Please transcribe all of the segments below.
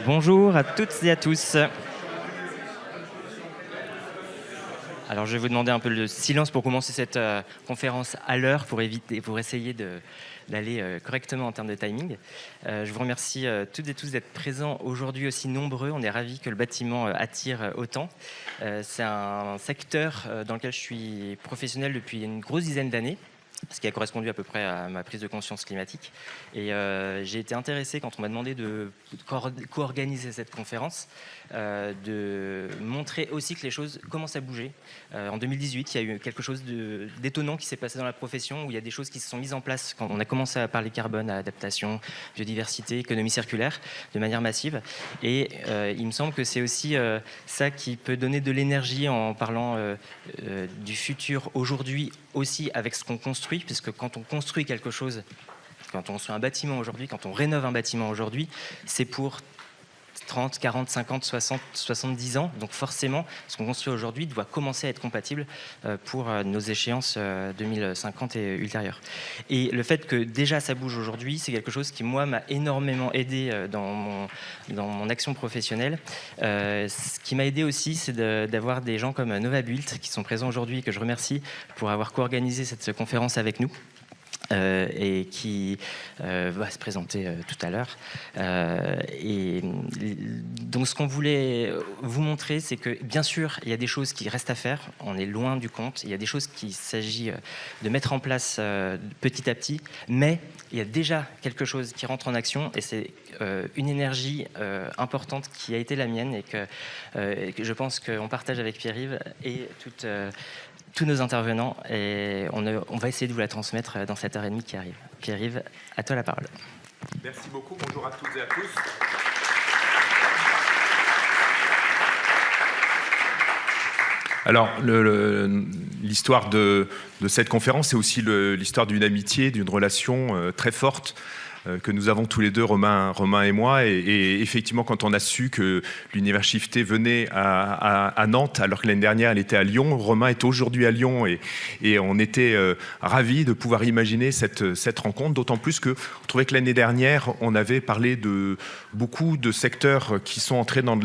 Bonjour à toutes et à tous. Alors je vais vous demander un peu de silence pour commencer cette conférence à l'heure, pour essayer d'aller correctement en termes de timing. Je vous remercie toutes et tous d'être présents aujourd'hui aussi nombreux. On est ravis que le bâtiment attire autant. C'est un secteur dans lequel je suis professionnel depuis une grosse dizaine d'années, ce qui a correspondu à peu près à ma prise de conscience climatique. Et j'ai été intéressé quand on m'a demandé de co-organiser cette conférence, de montrer aussi que les choses commencent à bouger. En 2018, il y a eu quelque chose d'étonnant qui s'est passé dans la profession, où il y a des choses qui se sont mises en place quand on a commencé à parler carbone, adaptation, biodiversité, économie circulaire, de manière massive. Et il me semble que c'est aussi ça qui peut donner de l'énergie en parlant du futur aujourd'hui, aussi avec ce qu'on construit, puisque quand on construit quelque chose, quand on construit un bâtiment aujourd'hui, quand on rénove un bâtiment aujourd'hui, c'est pour 30, 40, 50, 60, 70 ans. Donc forcément, ce qu'on construit aujourd'hui doit commencer à être compatible pour nos échéances 2050 et ultérieures. Et le fait que déjà ça bouge aujourd'hui, c'est quelque chose qui, moi, m'a énormément aidé dans mon action professionnelle. Ce qui m'a aidé aussi, c'est d'avoir des gens comme Novabult qui sont présents aujourd'hui et que je remercie pour avoir co-organisé cette conférence avec nous. Et qui va se présenter tout à l'heure. Et donc ce qu'on voulait vous montrer, c'est que bien sûr, il y a des choses qui restent à faire, on est loin du compte, il y a des choses qu'il s'agit de mettre en place petit à petit, mais il y a déjà quelque chose qui rentre en action, et c'est une énergie importante qui a été la mienne, et que je pense qu'on partage avec Pierre-Yves et tous nos intervenants, et on va essayer de vous la transmettre dans cette heure et demie qui arrive. Pierre-Yves, à toi la parole. Merci beaucoup, bonjour à toutes et à tous. Alors, l'histoire de cette conférence, c'est aussi l'histoire d'une amitié, d'une relation très forte que nous avons tous les deux, Romain et moi. Et effectivement, quand on a su que l'univers Shifté venait à Nantes, alors que l'année dernière, elle était à Lyon, Romain est aujourd'hui à Lyon, et on était ravis de pouvoir imaginer cette rencontre, d'autant plus qu'on trouvait que l'année dernière, on avait parlé de beaucoup de secteurs qui sont entrés dans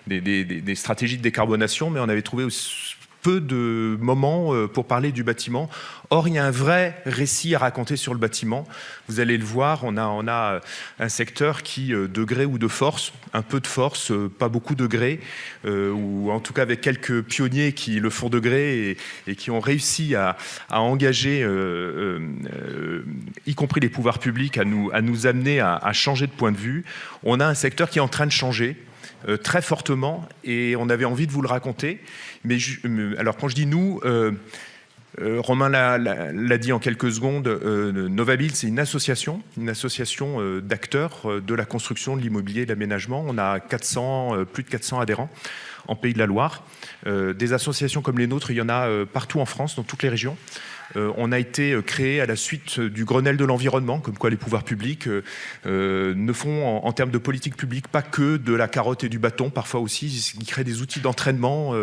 des stratégies de décarbonation, mais on avait trouvé aussi peu de moments pour parler du bâtiment. Or, il y a un vrai récit à raconter sur le bâtiment. Vous allez le voir, on a un secteur qui, de gré ou de force, un peu de force, pas beaucoup de gré, ou en tout cas avec quelques pionniers qui le font de gré et qui ont réussi à engager, y compris les pouvoirs publics, à nous amener à changer de point de vue. On a un secteur qui est en train de changer, très fortement, et on avait envie de vous le raconter. Mais alors quand je dis nous, Romain l'a dit en quelques secondes, Novabult, c'est une association d'acteurs de la construction, de l'immobilier et de l'aménagement. On a plus de 400 adhérents en Pays de la Loire. Des associations comme les nôtres, il y en a partout en France, dans toutes les régions. On a été créé à la suite du Grenelle de l'environnement, comme quoi les pouvoirs publics ne font, en termes de politique publique, pas que de la carotte et du bâton, parfois aussi, ils créent des outils d'entraînement,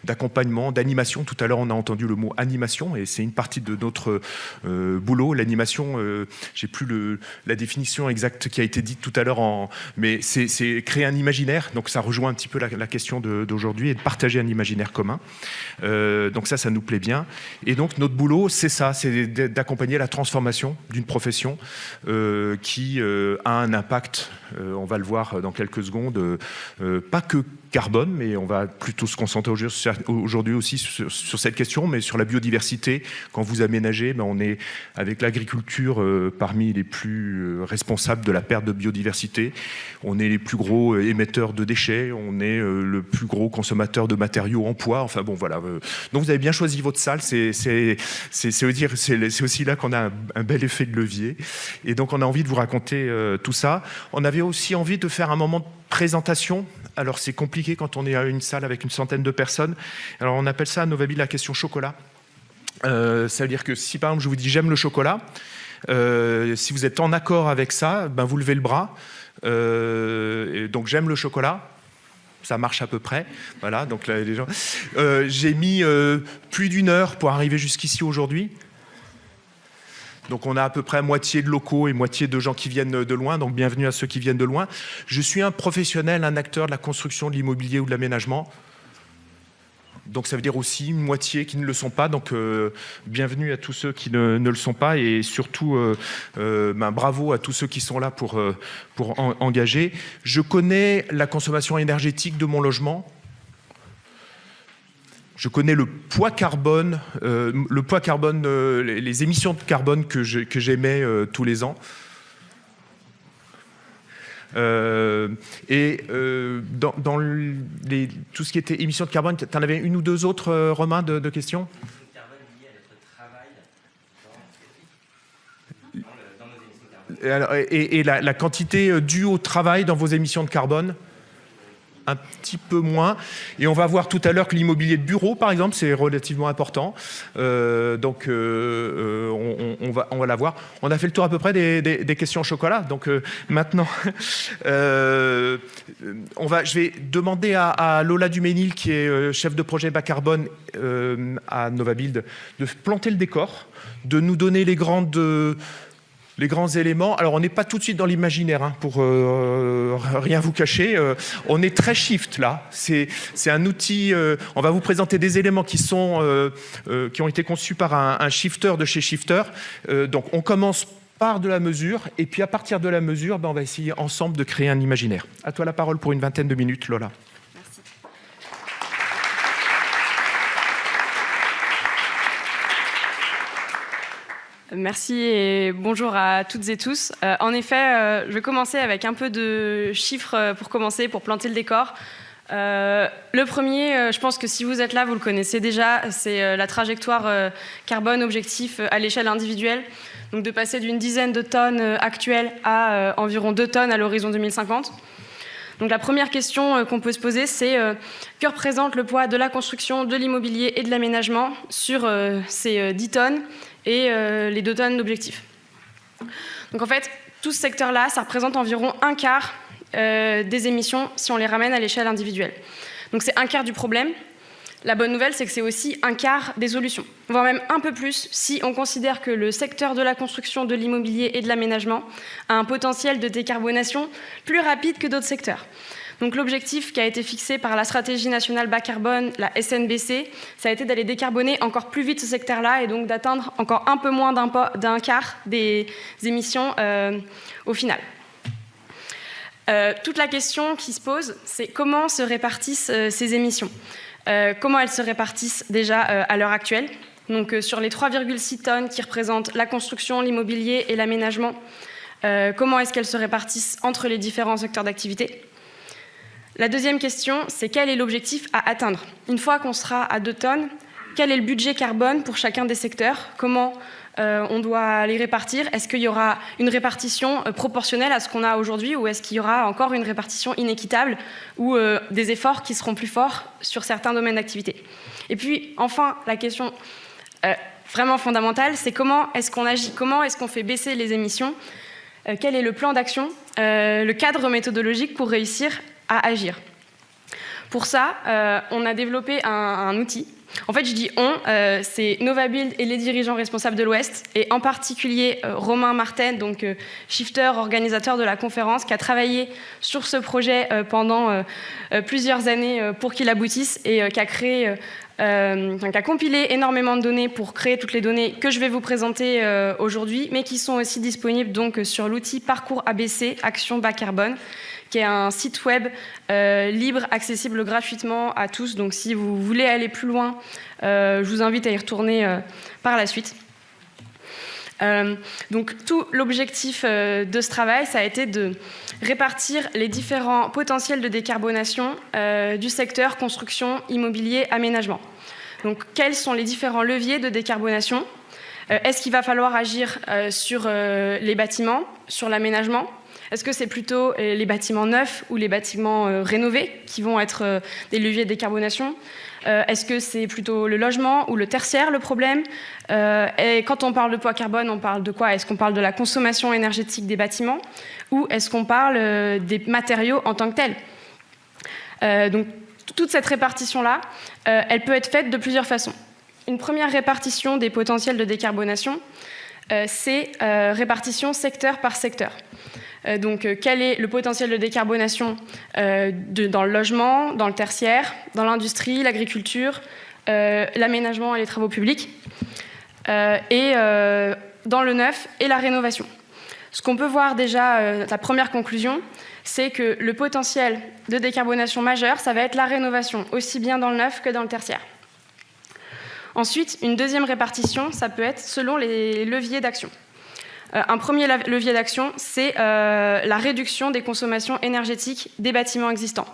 d'accompagnement, d'animation. Tout à l'heure, on a entendu le mot animation, et c'est une partie de notre boulot. L'animation, j'ai plus la définition exacte qui a été dite tout à l'heure, mais c'est créer un imaginaire, donc ça rejoint un petit peu la question d'aujourd'hui, et de partager un imaginaire commun. Donc ça nous plaît bien. Et donc notre boulot, c'est ça, c'est d'accompagner la transformation d'une profession qui a un impact, on va le voir dans quelques secondes, pas que carbone, mais on va plutôt se concentrer aujourd'hui aussi sur cette question, mais sur la biodiversité. Quand vous aménagez, on est avec l'agriculture parmi les plus responsables de la perte de biodiversité. On est les plus gros émetteurs de déchets, on est le plus gros consommateur de matériaux en poids. Enfin bon, voilà. Donc vous avez bien choisi votre salle. C'est aussi là qu'on a un bel effet de levier. Et donc on a envie de vous raconter tout ça. On avait aussi envie de faire un moment de présentation. Alors c'est compliqué quand on est à une salle avec une centaine de personnes. Alors on appelle ça à Novabult la question chocolat. Ça veut dire que si par exemple je vous dis j'aime le chocolat, si vous êtes en accord avec ça, vous levez le bras. Et donc j'aime le chocolat. Ça marche à peu près. Voilà, donc là, les gens. J'ai mis plus d'1 heure pour arriver jusqu'ici aujourd'hui. Donc on a à peu près moitié de locaux et moitié de gens qui viennent de loin, donc bienvenue à ceux qui viennent de loin. Je suis un professionnel, un acteur de la construction, de l'immobilier ou de l'aménagement. Donc ça veut dire aussi une moitié qui ne le sont pas. Donc bienvenue à tous ceux qui ne le sont pas et surtout bravo à tous ceux qui sont là pour engager. Je connais la consommation énergétique de mon logement. Je connais le poids carbone, les émissions de carbone que j'émets tous les ans. Dans tout ce qui était émissions de carbone, tu en avais une ou deux autres, Romain, de questions? Et la quantité due au travail dans vos émissions de carbone? Un petit peu moins. Et on va voir tout à l'heure que l'immobilier de bureau, par exemple, c'est relativement important. Donc, on va la voir. On a fait le tour à peu près des questions au chocolat. Donc, maintenant, je vais demander à Lola Duménil, qui est chef de projet bas carbone à Novabuild, de planter le décor, de nous donner les grands éléments. Alors, on n'est pas tout de suite dans l'imaginaire, pour rien vous cacher. On est très shift, là. C'est un outil... on va vous présenter des éléments qui ont été conçus par un shifter de chez Shifter. Donc, on commence par de la mesure, et puis à partir de la mesure, on va essayer ensemble de créer un imaginaire. À toi la parole pour une vingtaine de minutes, Lola. Merci et bonjour à toutes et tous. En effet, je vais commencer avec un peu de chiffres pour commencer, pour planter le décor. Le premier, je pense que si vous êtes là, vous le connaissez déjà, c'est la trajectoire carbone objectif à l'échelle individuelle. Donc de passer d'une dizaine de tonnes actuelles à environ 2 tonnes à l'horizon 2050. Donc la première question qu'on peut se poser, c'est que représente le poids de la construction, de l'immobilier et de l'aménagement sur ces 10 tonnes et les 2 tonnes d'objectifs. Donc en fait, tout ce secteur-là, ça représente environ un quart des émissions si on les ramène à l'échelle individuelle. Donc c'est un quart du problème. La bonne nouvelle, c'est que c'est aussi un quart des solutions, voire même un peu plus si on considère que le secteur de la construction, de l'immobilier et de l'aménagement a un potentiel de décarbonation plus rapide que d'autres secteurs. Donc l'objectif qui a été fixé par la stratégie nationale bas carbone, la SNBC, ça a été d'aller décarboner encore plus vite ce secteur-là et donc d'atteindre encore un peu moins d'un quart des émissions au final. Toute la question qui se pose, c'est comment se répartissent ces émissions. Comment elles se répartissent déjà à l'heure actuelle. Donc sur les 3,6 tonnes qui représentent la construction, l'immobilier et l'aménagement, comment est-ce qu'elles se répartissent entre les différents secteurs d'activité? La deuxième question, c'est quel est l'objectif à atteindre? Une fois qu'on sera à 2 tonnes, quel est le budget carbone pour chacun des secteurs? Comment on doit les répartir? Est-ce qu'il y aura une répartition proportionnelle à ce qu'on a aujourd'hui ou est-ce qu'il y aura encore une répartition inéquitable ou des efforts qui seront plus forts sur certains domaines d'activité? Et puis, enfin, la question vraiment fondamentale, c'est comment est-ce qu'on agit? Comment est-ce qu'on fait baisser les émissions? Quel est le plan d'action, le cadre méthodologique pour réussir à agir? Pour ça, on a développé un outil. En fait, je dis on, c'est Novabuild et les dirigeants responsables de l'Ouest, et en particulier Romain Martin, donc shifter, organisateur de la conférence, qui a travaillé sur ce projet pendant plusieurs années pour qu'il aboutisse et qui a créé, qui a compilé énormément de données pour créer toutes les données que je vais vous présenter aujourd'hui, mais qui sont aussi disponibles donc sur l'outil Parcours ABC, Action Bas Carbone, qui est un site web libre, accessible gratuitement à tous. Donc si vous voulez aller plus loin, je vous invite à y retourner par la suite. Donc tout l'objectif de ce travail, ça a été de répartir les différents potentiels de décarbonation du secteur construction, immobilier, aménagement. Donc quels sont les différents leviers de décarbonation? Est-ce qu'il va falloir agir sur les bâtiments, sur l'aménagement? Est-ce que c'est plutôt les bâtiments neufs ou les bâtiments rénovés qui vont être des leviers de décarbonation? Est-ce que c'est plutôt le logement ou le tertiaire le problème? Et quand on parle de poids carbone, on parle de quoi? Est-ce qu'on parle de la consommation énergétique des bâtiments ou est-ce qu'on parle des matériaux en tant que tels? Donc toute cette répartition-là, elle peut être faite de plusieurs façons. Une première répartition des potentiels de décarbonation, c'est répartition secteur par secteur. Donc, quel est le potentiel de décarbonation dans le logement, dans le tertiaire, dans l'industrie, l'agriculture, l'aménagement et les travaux publics, et dans le neuf et la rénovation. Ce qu'on peut voir déjà, la première conclusion, c'est que le potentiel de décarbonation majeur, ça va être la rénovation, aussi bien dans le neuf que dans le tertiaire. Ensuite, une deuxième répartition, ça peut être selon les leviers d'action. Un premier levier d'action, c'est la réduction des consommations énergétiques des bâtiments existants.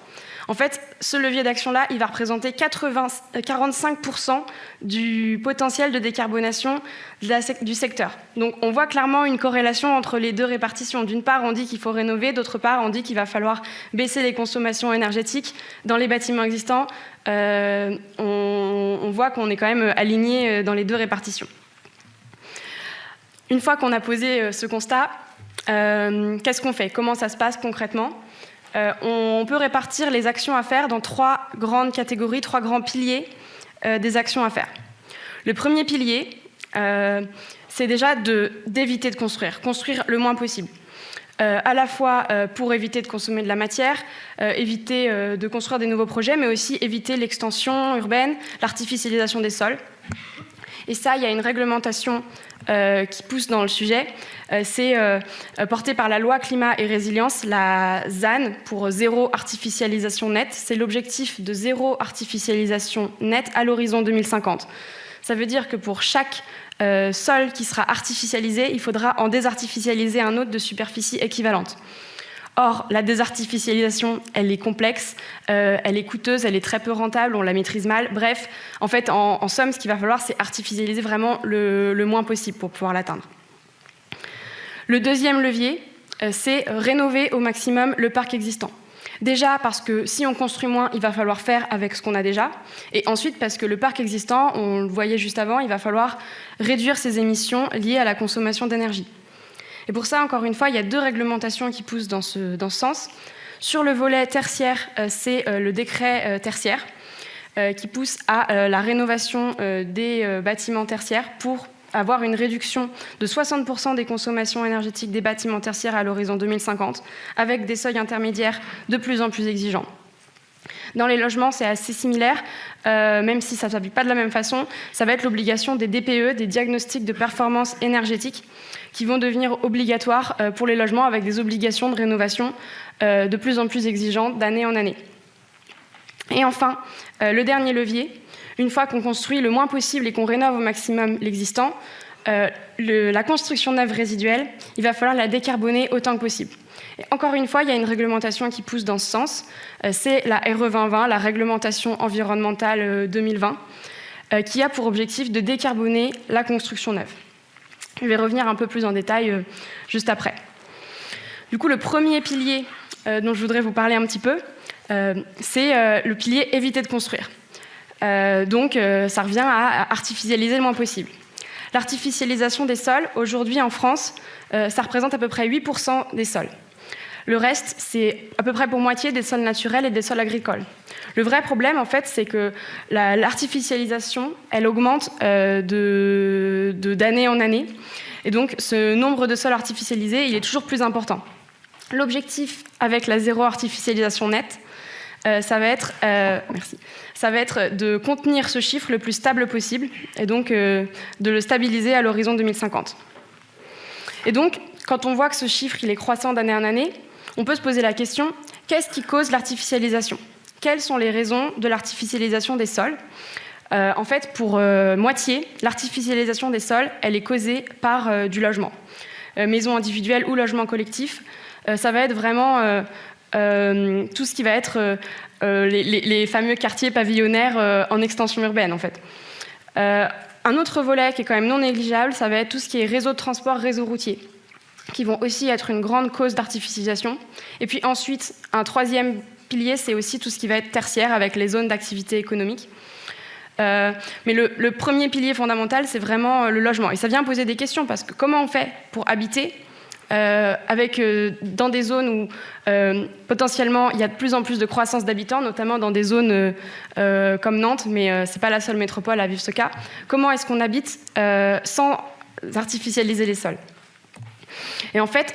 En fait, ce levier d'action-là, il va représenter 45% du potentiel de décarbonation du secteur. Donc, on voit clairement une corrélation entre les deux répartitions. D'une part, on dit qu'il faut rénover, d'autre part, on dit qu'il va falloir baisser les consommations énergétiques dans les bâtiments existants. On voit qu'on est quand même aligné dans les deux répartitions. Une fois qu'on a posé ce constat, qu'est-ce qu'on fait? Comment ça se passe concrètement? On peut répartir les actions à faire dans 3 grandes catégories, 3 grands piliers des actions à faire. Le premier pilier, c'est déjà d'éviter de construire le moins possible. À la fois pour éviter de consommer de la matière, éviter de construire des nouveaux projets, mais aussi éviter l'extension urbaine, l'artificialisation des sols. Et ça, il y a une réglementation qui pousse dans le sujet. C'est porté par la loi climat et résilience, la ZAN, pour zéro artificialisation nette. C'est l'objectif de zéro artificialisation nette à l'horizon 2050. Ça veut dire que pour chaque sol qui sera artificialisé, il faudra en désartificialiser un autre de superficie équivalente. Or, la désartificialisation, elle est complexe, elle est coûteuse, elle est très peu rentable, on la maîtrise mal. Bref, en fait, en somme, ce qu'il va falloir, c'est artificialiser vraiment le moins possible pour pouvoir l'atteindre. Le deuxième levier, c'est rénover au maximum le parc existant. Déjà parce que si on construit moins, il va falloir faire avec ce qu'on a déjà. Et ensuite parce que le parc existant, on le voyait juste avant, il va falloir réduire ses émissions liées à la consommation d'énergie. Et pour ça, encore une fois, il y a 2 réglementations qui poussent dans ce sens. Sur le volet tertiaire, c'est le décret tertiaire qui pousse à la rénovation des bâtiments tertiaires pour avoir une réduction de 60% des consommations énergétiques des bâtiments tertiaires à l'horizon 2050, avec des seuils intermédiaires de plus en plus exigeants. Dans les logements, c'est assez similaire, même si ça ne s'applique pas de la même façon. Ça va être l'obligation des DPE, des diagnostics de performance énergétique, qui vont devenir obligatoires pour les logements avec des obligations de rénovation de plus en plus exigeantes d'année en année. Et enfin, le dernier levier, une fois qu'on construit le moins possible et qu'on rénove au maximum l'existant, la construction neuve résiduelle, il va falloir la décarboner autant que possible. Et encore une fois, il y a une réglementation qui pousse dans ce sens. C'est la RE 2020, la réglementation environnementale 2020, qui a pour objectif de décarboner la construction neuve. Je vais revenir un peu plus en détail juste après. Du coup, le premier pilier dont je voudrais vous parler un petit peu, c'est le pilier éviter de construire. Donc, ça revient à artificialiser le moins possible. L'artificialisation des sols, aujourd'hui en France, ça représente à peu près 8% des sols. Le reste, c'est à peu près pour moitié des sols naturels et des sols agricoles. Le vrai problème, en fait, c'est que l'artificialisation, elle augmente d'année en année. Et donc, ce nombre de sols artificialisés, il est toujours plus important. L'objectif avec la zéro artificialisation nette, ça va être de contenir ce chiffre le plus stable possible et donc de le stabiliser à l'horizon 2050. Et donc, quand on voit que ce chiffre il est croissant d'année en année, on peut se poser la question, qu'est-ce qui cause l'artificialisation? Quelles sont les raisons de l'artificialisation des sols? En fait, pour moitié, l'artificialisation des sols, elle est causée par du logement. Maison individuelle ou logement collectif, ça va être vraiment tout ce qui va être les fameux quartiers pavillonnaires en extension urbaine, en fait. Un autre volet qui est quand même non négligeable, ça va être tout ce qui est réseau de transport, réseau routier, qui vont aussi être une grande cause d'artificialisation. Et puis ensuite, un troisième pilier, c'est aussi tout ce qui va être tertiaire avec les zones d'activité économique. Mais le premier pilier fondamental, c'est vraiment le logement. Et ça vient poser des questions, parce que comment on fait pour habiter dans des zones où potentiellement il y a de plus en plus de croissance d'habitants, notamment dans des zones comme Nantes, mais ce n'est pas la seule métropole à vivre ce cas. Comment est-ce qu'on habite sans artificialiser les sols. Et en fait,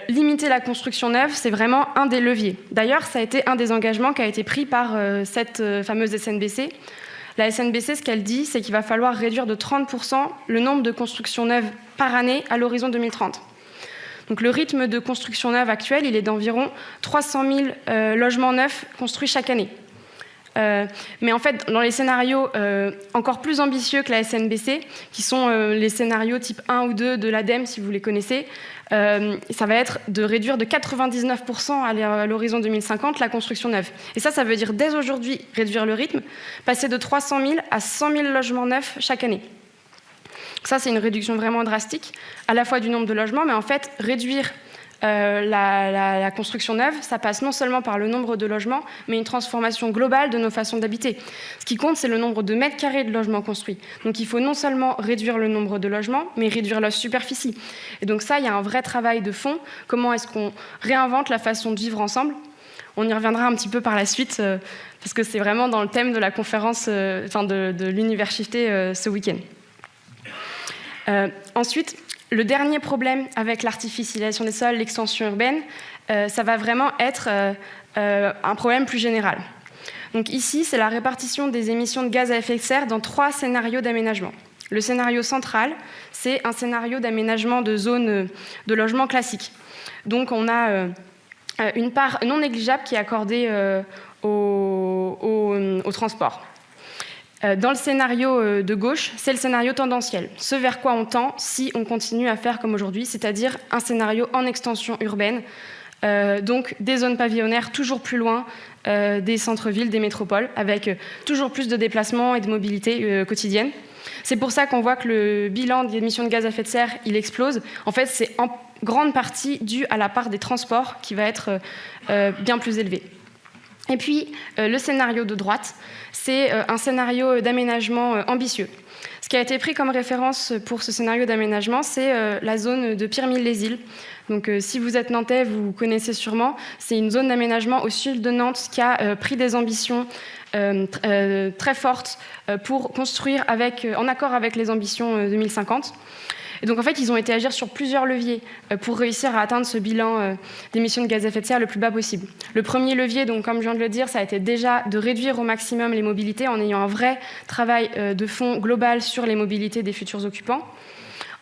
limiter la construction neuve, c'est vraiment un des leviers. D'ailleurs, ça a été un des engagements qui a été pris par cette fameuse SNBC. La SNBC, ce qu'elle dit, c'est qu'il va falloir réduire de 30% le nombre de constructions neuves par année à l'horizon 2030. Donc le rythme de construction neuve actuel, il est d'environ 300 000 logements neufs construits chaque année. Mais en fait, dans les scénarios encore plus ambitieux que la SNBC, qui sont les scénarios type 1 ou 2 de l'ADEME, si vous les connaissez, ça va être de réduire de 99% à l'horizon 2050 la construction neuve. Et ça veut dire dès aujourd'hui réduire le rythme, passer de 300 000 à 100 000 logements neufs chaque année. Ça, c'est une réduction vraiment drastique, à la fois du nombre de logements, mais en fait, réduire la construction neuve, ça passe non seulement par le nombre de logements, mais une transformation globale de nos façons d'habiter. Ce qui compte, c'est le nombre de mètres carrés de logements construits. Donc il faut non seulement réduire le nombre de logements, mais réduire la superficie. Et donc ça, il y a un vrai travail de fond. Comment est-ce qu'on réinvente la façon de vivre ensemble ? On y reviendra un petit peu par la suite, parce que c'est vraiment dans le thème de la conférence de l'université ce week-end. Ensuite, le dernier problème avec l'artificialisation des sols, l'extension urbaine, ça va vraiment être un problème plus général. Donc ici, c'est la répartition des émissions de gaz à effet de serre dans 3 scénarios d'aménagement. Le scénario central, c'est un scénario d'aménagement de zones de logement classique. Donc on a une part non négligeable qui est accordée au transport. Dans le scénario de gauche, c'est le scénario tendanciel, ce vers quoi on tend si on continue à faire comme aujourd'hui, c'est-à-dire un scénario en extension urbaine, donc des zones pavillonnaires toujours plus loin des centres-villes, des métropoles, avec toujours plus de déplacements et de mobilité quotidienne. C'est pour ça qu'on voit que le bilan des émissions de gaz à effet de serre, il explose. En fait, c'est en grande partie dû à la part des transports qui va être bien plus élevée. Et puis, le scénario de droite, c'est un scénario d'aménagement ambitieux. Ce qui a été pris comme référence pour ce scénario d'aménagement, c'est la zone de Pirmille-les-Îles. Donc, si vous êtes nantais, vous connaissez sûrement. C'est une zone d'aménagement au sud de Nantes qui a pris des ambitions très fortes pour construire en accord avec les ambitions 2050. Et donc, en fait, ils ont été agir sur plusieurs leviers pour réussir à atteindre ce bilan d'émissions de gaz à effet de serre le plus bas possible. Le premier levier, donc, comme je viens de le dire, ça a été déjà de réduire au maximum les mobilités en ayant un vrai travail de fond global sur les mobilités des futurs occupants.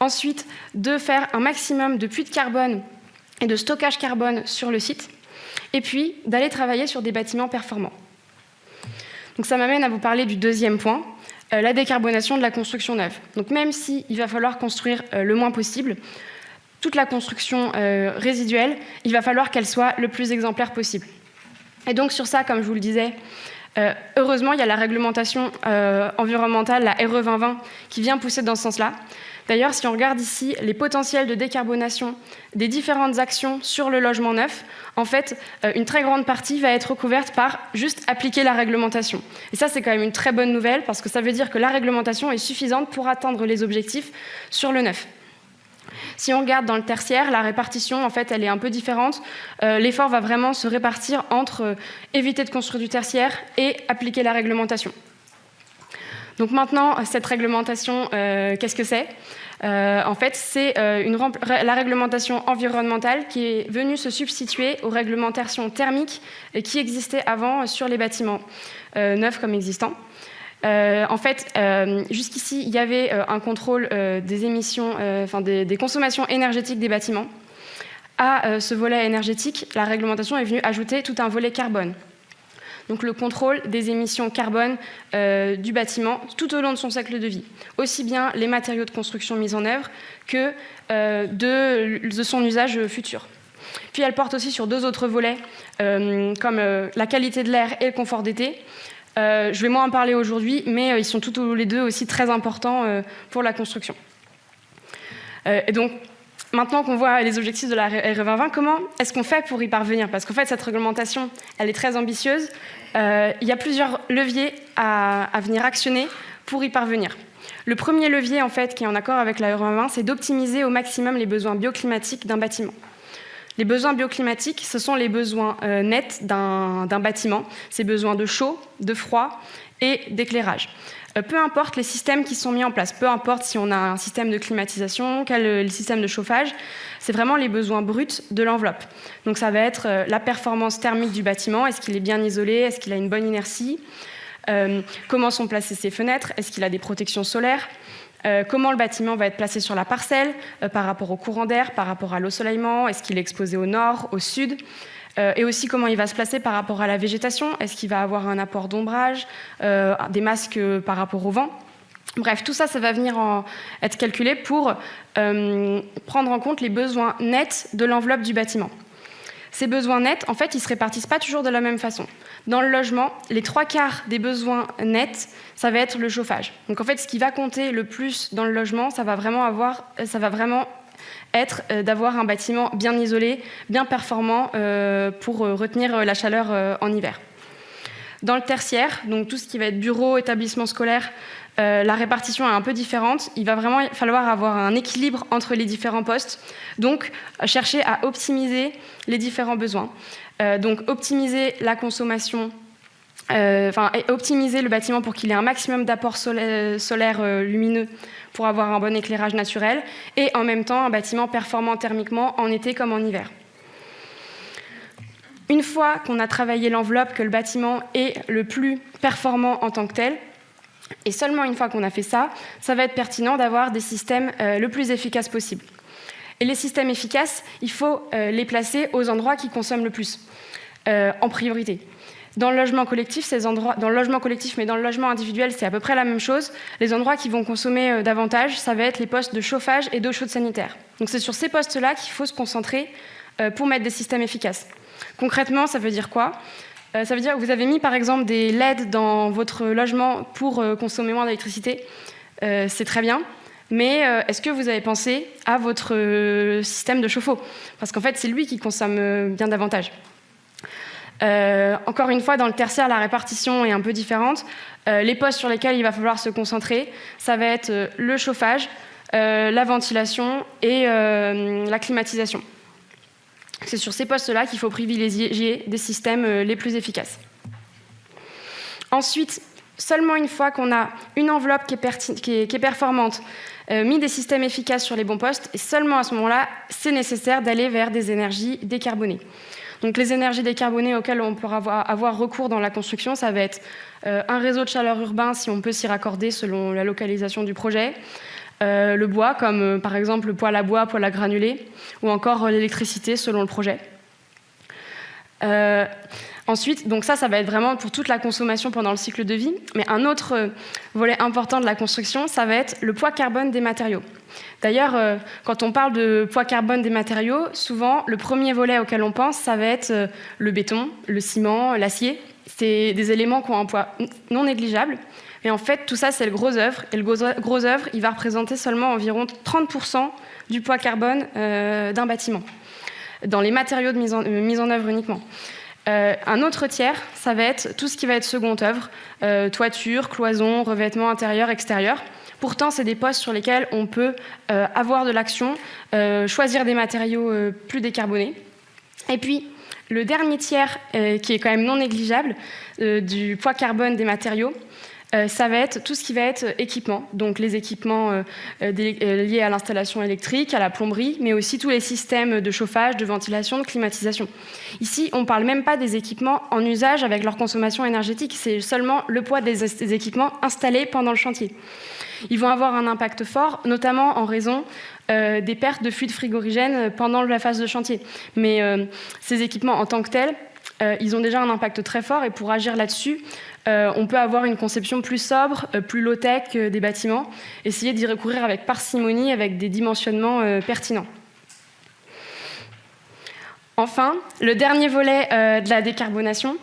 Ensuite, de faire un maximum de puits de carbone et de stockage carbone sur le site. Et puis, d'aller travailler sur des bâtiments performants. Donc, ça m'amène à vous parler du deuxième point, la décarbonation de la construction neuve. Donc même s'il va falloir construire le moins possible, toute la construction résiduelle, il va falloir qu'elle soit le plus exemplaire possible. Et donc sur ça, comme je vous le disais, heureusement, il y a la réglementation environnementale, la RE 2020, qui vient pousser dans ce sens-là. D'ailleurs, si on regarde ici les potentiels de décarbonation des différentes actions sur le logement neuf, en fait, une très grande partie va être recouverte par juste appliquer la réglementation. Et ça, c'est quand même une très bonne nouvelle, parce que ça veut dire que la réglementation est suffisante pour atteindre les objectifs sur le neuf. Si on regarde dans le tertiaire, la répartition, en fait, elle est un peu différente. L'effort va vraiment se répartir entre éviter de construire du tertiaire et appliquer la réglementation. Donc maintenant, cette réglementation, qu'est-ce que c'est ? En fait, c'est la réglementation environnementale qui est venue se substituer aux réglementations thermiques qui existaient avant sur les bâtiments neufs comme existants. En fait, jusqu'ici, il y avait un contrôle des émissions, des consommations énergétiques des bâtiments. À ce volet énergétique, la réglementation est venue ajouter tout un volet carbone. Donc le contrôle des émissions carbone du bâtiment tout au long de son cycle de vie. Aussi bien les matériaux de construction mis en œuvre que de son usage futur. Puis elle porte aussi sur 2 autres volets, comme la qualité de l'air et le confort d'été. Je vais moins en parler aujourd'hui, mais ils sont tous les deux aussi très importants pour la construction. Et donc, maintenant qu'on voit les objectifs de la RE 2020, comment est-ce qu'on fait pour y parvenir ? Parce qu'en fait, cette réglementation, elle est très ambitieuse. Il y a plusieurs leviers à venir actionner pour y parvenir. Le premier levier, en fait, qui est en accord avec la RE 2020, c'est d'optimiser au maximum les besoins bioclimatiques d'un bâtiment. Les besoins bioclimatiques, ce sont les besoins nets d'un bâtiment, ces besoins de chaud, de froid et d'éclairage. Peu importe les systèmes qui sont mis en place, peu importe si on a un système de climatisation, quel système de chauffage, c'est vraiment les besoins bruts de l'enveloppe. Donc ça va être la performance thermique du bâtiment, est-ce qu'il est bien isolé, est-ce qu'il a une bonne inertie, comment sont placées ses fenêtres, est-ce qu'il a des protections solaires, comment le bâtiment va être placé sur la parcelle par rapport au courant d'air, par rapport à l'ensoleillement, est-ce qu'il est exposé au nord, au sud, et aussi comment il va se placer par rapport à la végétation, est-ce qu'il va avoir un apport d'ombrage, des masques par rapport au vent. Bref, tout ça, ça va venir être calculé pour prendre en compte les besoins nets de l'enveloppe du bâtiment. Ces besoins nets, en fait, ils ne se répartissent pas toujours de la même façon. Dans le logement, les 3/4 des besoins nets, ça va être le chauffage. Donc en fait, ce qui va compter le plus dans le logement, ça va vraiment être d'avoir un bâtiment bien isolé, bien performant pour retenir la chaleur en hiver. Dans le tertiaire, donc tout ce qui va être bureau, établissement scolaire, la répartition est un peu différente. Il va vraiment falloir avoir un équilibre entre les différents postes, donc chercher à optimiser les différents besoins. Donc optimiser la consommation, optimiser le bâtiment pour qu'il ait un maximum d'apport solaire lumineux pour avoir un bon éclairage naturel, et en même temps un bâtiment performant thermiquement en été comme en hiver. Une fois qu'on a travaillé l'enveloppe, que le bâtiment est le plus performant en tant que tel, et seulement une fois qu'on a fait ça, ça va être pertinent d'avoir des systèmes le plus efficaces possible. Et les systèmes efficaces, il faut les placer aux endroits qui consomment le plus, en priorité. Dans le logement collectif, mais dans le logement individuel, c'est à peu près la même chose. Les endroits qui vont consommer davantage, ça va être les postes de chauffage et d'eau chaude sanitaire. Donc c'est sur ces postes-là qu'il faut se concentrer pour mettre des systèmes efficaces. Concrètement, ça veut dire quoi ? Ça veut dire que vous avez mis par exemple des LED dans votre logement pour consommer moins d'électricité. C'est très bien. Mais est-ce que vous avez pensé à votre système de chauffe-eau ? Parce qu'en fait, c'est lui qui consomme bien davantage. Encore une fois, dans le tertiaire, la répartition est un peu différente. Les postes sur lesquels il va falloir se concentrer, ça va être le chauffage, la ventilation et la climatisation. C'est sur ces postes-là qu'il faut privilégier des systèmes les plus efficaces. Ensuite, seulement une fois qu'on a une enveloppe qui est performante, mis des systèmes efficaces sur les bons postes, et seulement à ce moment-là, c'est nécessaire d'aller vers des énergies décarbonées. Donc les énergies décarbonées auxquelles on pourra avoir recours dans la construction, ça va être un réseau de chaleur urbain si on peut s'y raccorder selon la localisation du projet, le bois comme par exemple le poêle à bois, poêle à granulés, ou encore l'électricité selon le projet. Ensuite, donc ça va être vraiment pour toute la consommation pendant le cycle de vie. Mais un autre volet important de la construction, ça va être le poids carbone des matériaux. D'ailleurs, quand on parle de poids carbone des matériaux, souvent, le premier volet auquel on pense, ça va être le béton, le ciment, l'acier. C'est des éléments qui ont un poids non négligeable. Mais en fait, tout ça, c'est le gros œuvre. Et le gros œuvre, il va représenter seulement environ 30% du poids carbone d'un bâtiment, dans les matériaux de mise en œuvre uniquement. Un autre tiers, ça va être tout ce qui va être seconde œuvre, toiture, cloison, revêtement intérieur, extérieur. Pourtant, c'est des postes sur lesquels on peut avoir de l'action, choisir des matériaux plus décarbonés. Et puis, le dernier tiers, qui est quand même non négligeable, du poids carbone des matériaux, ça va être tout ce qui va être équipement, donc les équipements liés à l'installation électrique, à la plomberie, mais aussi tous les systèmes de chauffage, de ventilation, de climatisation. Ici, on ne parle même pas des équipements en usage avec leur consommation énergétique, c'est seulement le poids des équipements installés pendant le chantier. Ils vont avoir un impact fort, notamment en raison des pertes de fluide frigorigène pendant la phase de chantier. Mais ces équipements en tant que tels, ils ont déjà un impact très fort, et pour agir là-dessus, on peut avoir une conception plus sobre, plus low-tech des bâtiments, essayer d'y recourir avec parcimonie, avec des dimensionnements pertinents. Enfin, le dernier volet de la décarbonation,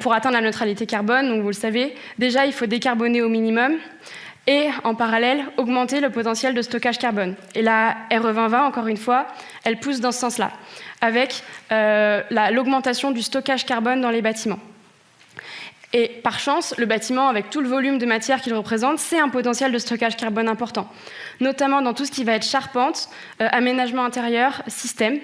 pour atteindre la neutralité carbone, donc vous le savez, déjà il faut décarboner au minimum, et en parallèle, augmenter le potentiel de stockage carbone. Et la RE 2020, encore une fois, elle pousse dans ce sens-là, avec l'augmentation du stockage carbone dans les bâtiments. Et par chance, le bâtiment, avec tout le volume de matière qu'il représente, c'est un potentiel de stockage carbone important, notamment dans tout ce qui va être charpente, aménagement intérieur, système.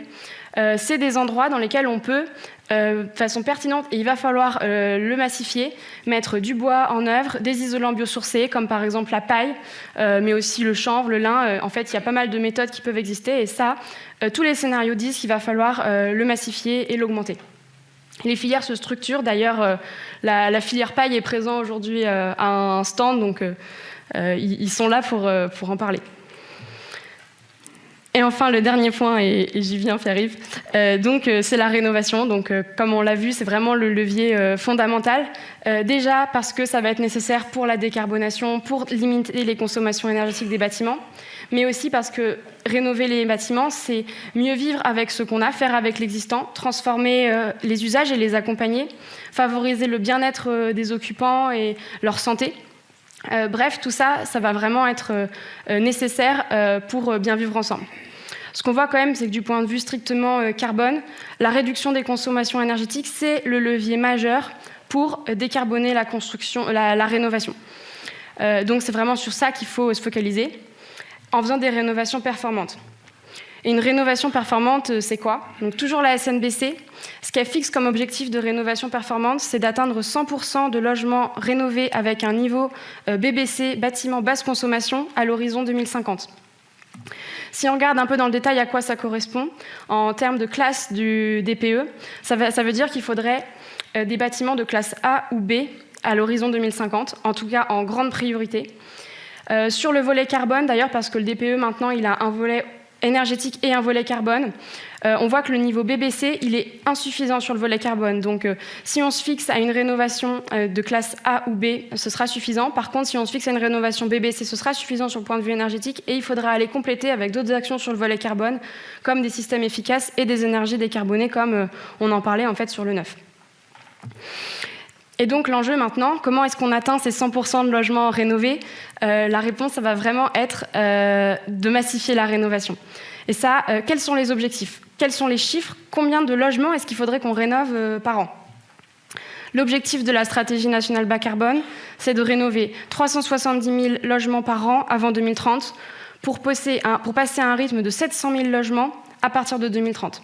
C'est des endroits dans lesquels on peut, de façon pertinente, et il va falloir le massifier, mettre du bois en œuvre, des isolants biosourcés, comme par exemple la paille, mais aussi le chanvre, le lin. En fait, il y a pas mal de méthodes qui peuvent exister, et ça, tous les scénarios disent qu'il va falloir le massifier et l'augmenter. Les filières se structurent. D'ailleurs, la filière paille est présente aujourd'hui à un stand, donc ils sont là pour en parler. Et enfin, le dernier point, et j'y viens, Pierre-Yves, c'est la rénovation. Donc, comme on l'a vu, c'est vraiment le levier fondamental. Déjà parce que ça va être nécessaire pour la décarbonation, pour limiter les consommations énergétiques des bâtiments, mais aussi parce que rénover les bâtiments, c'est mieux vivre avec ce qu'on a, faire avec l'existant, transformer les usages et les accompagner, favoriser le bien-être des occupants et leur santé. Bref, tout ça, ça va vraiment être nécessaire pour bien vivre ensemble. Ce qu'on voit quand même, c'est que du point de vue strictement carbone, la réduction des consommations énergétiques, c'est le levier majeur pour décarboner la construction, la rénovation. Donc c'est vraiment sur ça qu'il faut se focaliser, en faisant des rénovations performantes. Et une rénovation performante, c'est quoi? Donc toujours la SNBC, ce qu'elle fixe comme objectif de rénovation performante, c'est d'atteindre 100% de logements rénovés avec un niveau BBC, bâtiment basse consommation, à l'horizon 2050. Si on regarde un peu dans le détail à quoi ça correspond, en termes de classe du DPE, ça veut dire qu'il faudrait des bâtiments de classe A ou B à l'horizon 2050, en tout cas en grande priorité. Sur le volet carbone, d'ailleurs, parce que le DPE, maintenant, il a un volet énergétique et un volet carbone, on voit que le niveau BBC, il est insuffisant sur le volet carbone. Donc, si on se fixe à une rénovation de classe A ou B, ce sera suffisant. Par contre, si on se fixe à une rénovation BBC, ce sera suffisant sur le point de vue énergétique et il faudra aller compléter avec d'autres actions sur le volet carbone, comme des systèmes efficaces et des énergies décarbonées, comme on en parlait en fait sur le neuf. Et donc l'enjeu maintenant, comment est-ce qu'on atteint ces 100% de logements rénovés? La réponse, ça va vraiment être de massifier la rénovation. Et ça, quels sont les objectifs? Quels sont les chiffres? Combien de logements est-ce qu'il faudrait qu'on rénove par an? L'objectif de la stratégie nationale bas carbone, c'est de rénover 370 000 logements par an avant 2030 pour passer à un rythme de 700 000 logements à partir de 2030.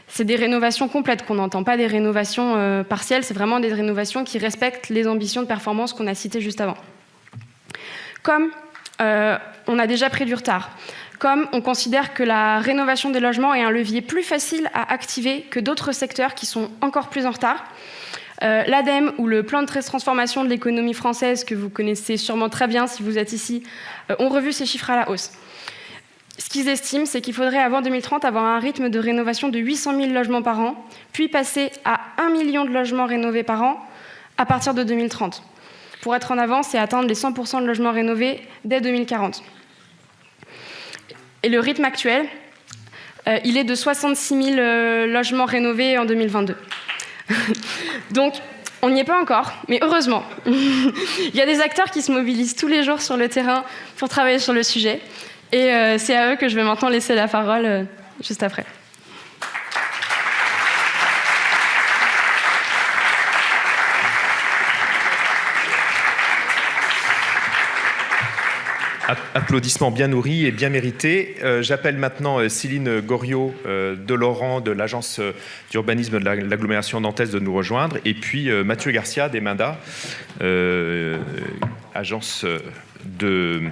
C'est des rénovations complètes qu'on n'entend, pas des rénovations partielles, c'est vraiment des rénovations qui respectent les ambitions de performance qu'on a citées juste avant. Comme on a déjà pris du retard, comme on considère que la rénovation des logements est un levier plus facile à activer que d'autres secteurs qui sont encore plus en retard, l'ADEME ou le plan de transformation de l'économie française, que vous connaissez sûrement très bien si vous êtes ici, ont revu ces chiffres à la hausse. Ce qu'ils estiment, c'est qu'il faudrait, avant 2030, avoir un rythme de rénovation de 800 000 logements par an, puis passer à 1 million de logements rénovés par an à partir de 2030. Pour être en avance et atteindre les 100% de logements rénovés dès 2040. Et le rythme actuel, il est de 66 000 logements rénovés en 2022. Donc, on n'y est pas encore, mais heureusement. Il y a des acteurs qui se mobilisent tous les jours sur le terrain pour travailler sur le sujet. Et c'est à eux que je vais maintenant laisser la parole juste après. Applaudissements bien nourris et bien mérités. J'appelle maintenant Céline Goriot de Laurent de l'agence d'urbanisme de l'agglomération nantaise de nous rejoindre, et puis Mathieu Garcia d'Emenda, agence de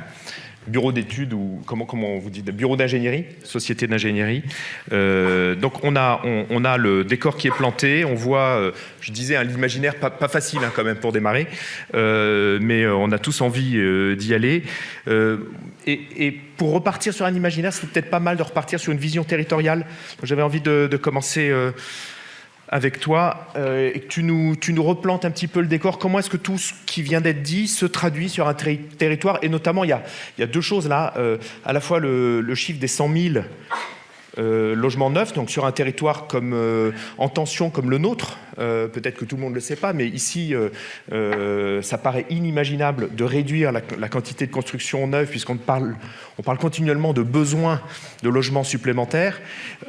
bureau d'études ou comment vous dites, bureau d'ingénierie, société d'ingénierie. Donc on a le décor qui est planté, on voit, je disais, un imaginaire pas facile quand même pour démarrer, mais on a tous envie d'y aller. Et pour repartir sur un imaginaire, c'est peut-être pas mal de repartir sur une vision territoriale. Donc, j'avais envie de commencer avec toi, et que tu nous replantes un petit peu le décor. Comment est-ce que tout ce qui vient d'être dit se traduit sur un territoire? Et notamment, il y a deux choses là. À la fois le chiffre des 100 000 logements neufs, donc sur un territoire comme, en tension comme le nôtre. Peut-être que tout le monde ne le sait pas, mais ici, ça paraît inimaginable de réduire la quantité de construction neuve, puisqu'on parle continuellement de besoin de logements supplémentaires.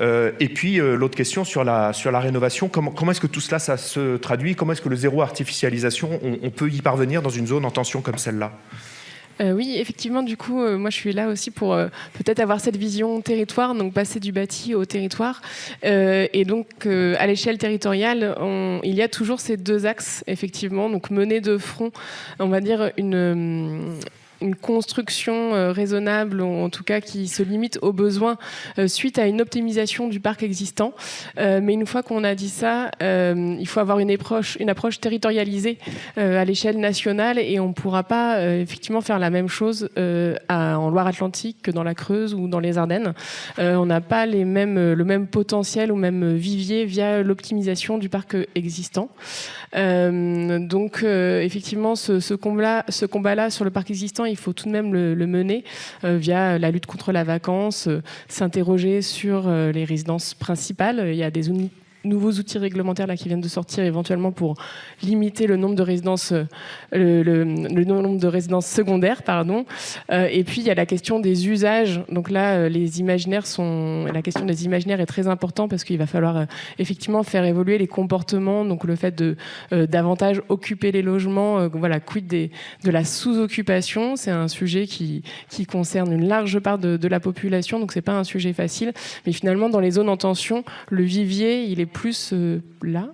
Et puis, l'autre question sur la rénovation, comment est-ce que tout cela, ça se traduit? Comment est-ce que le zéro artificialisation, on peut y parvenir dans une zone en tension comme celle-là? Oui, effectivement, du coup, moi je suis là aussi pour peut-être avoir cette vision territoire, donc passer du bâti au territoire. Et donc, à l'échelle territoriale, il y a toujours ces deux axes, effectivement, donc mener de front, on va dire, une construction raisonnable, ou en tout cas qui se limite aux besoins suite à une optimisation du parc existant. Mais une fois qu'on a dit ça, il faut avoir une approche territorialisée à l'échelle nationale, et on ne pourra pas effectivement faire la même chose en Loire-Atlantique que dans la Creuse ou dans les Ardennes. On n'a pas le même potentiel ou même vivier via l'optimisation du parc existant. Donc effectivement, ce combat-là sur le parc existant, il faut tout de même le mener via la lutte contre la vacance, s'interroger sur les résidences principales. Il y a des nouveaux outils réglementaires là qui viennent de sortir éventuellement pour limiter le nombre de résidences, le nombre de résidences secondaires, pardon. Et puis il y a la question des usages. Donc là, la question des imaginaires est très importante, parce qu'il va falloir effectivement faire évoluer les comportements. Donc le fait de davantage occuper les logements, quid de la sous-occupation. C'est un sujet qui concerne une large part de la population, donc c'est pas un sujet facile. Mais finalement, dans les zones en tension, le vivier, il est plus là.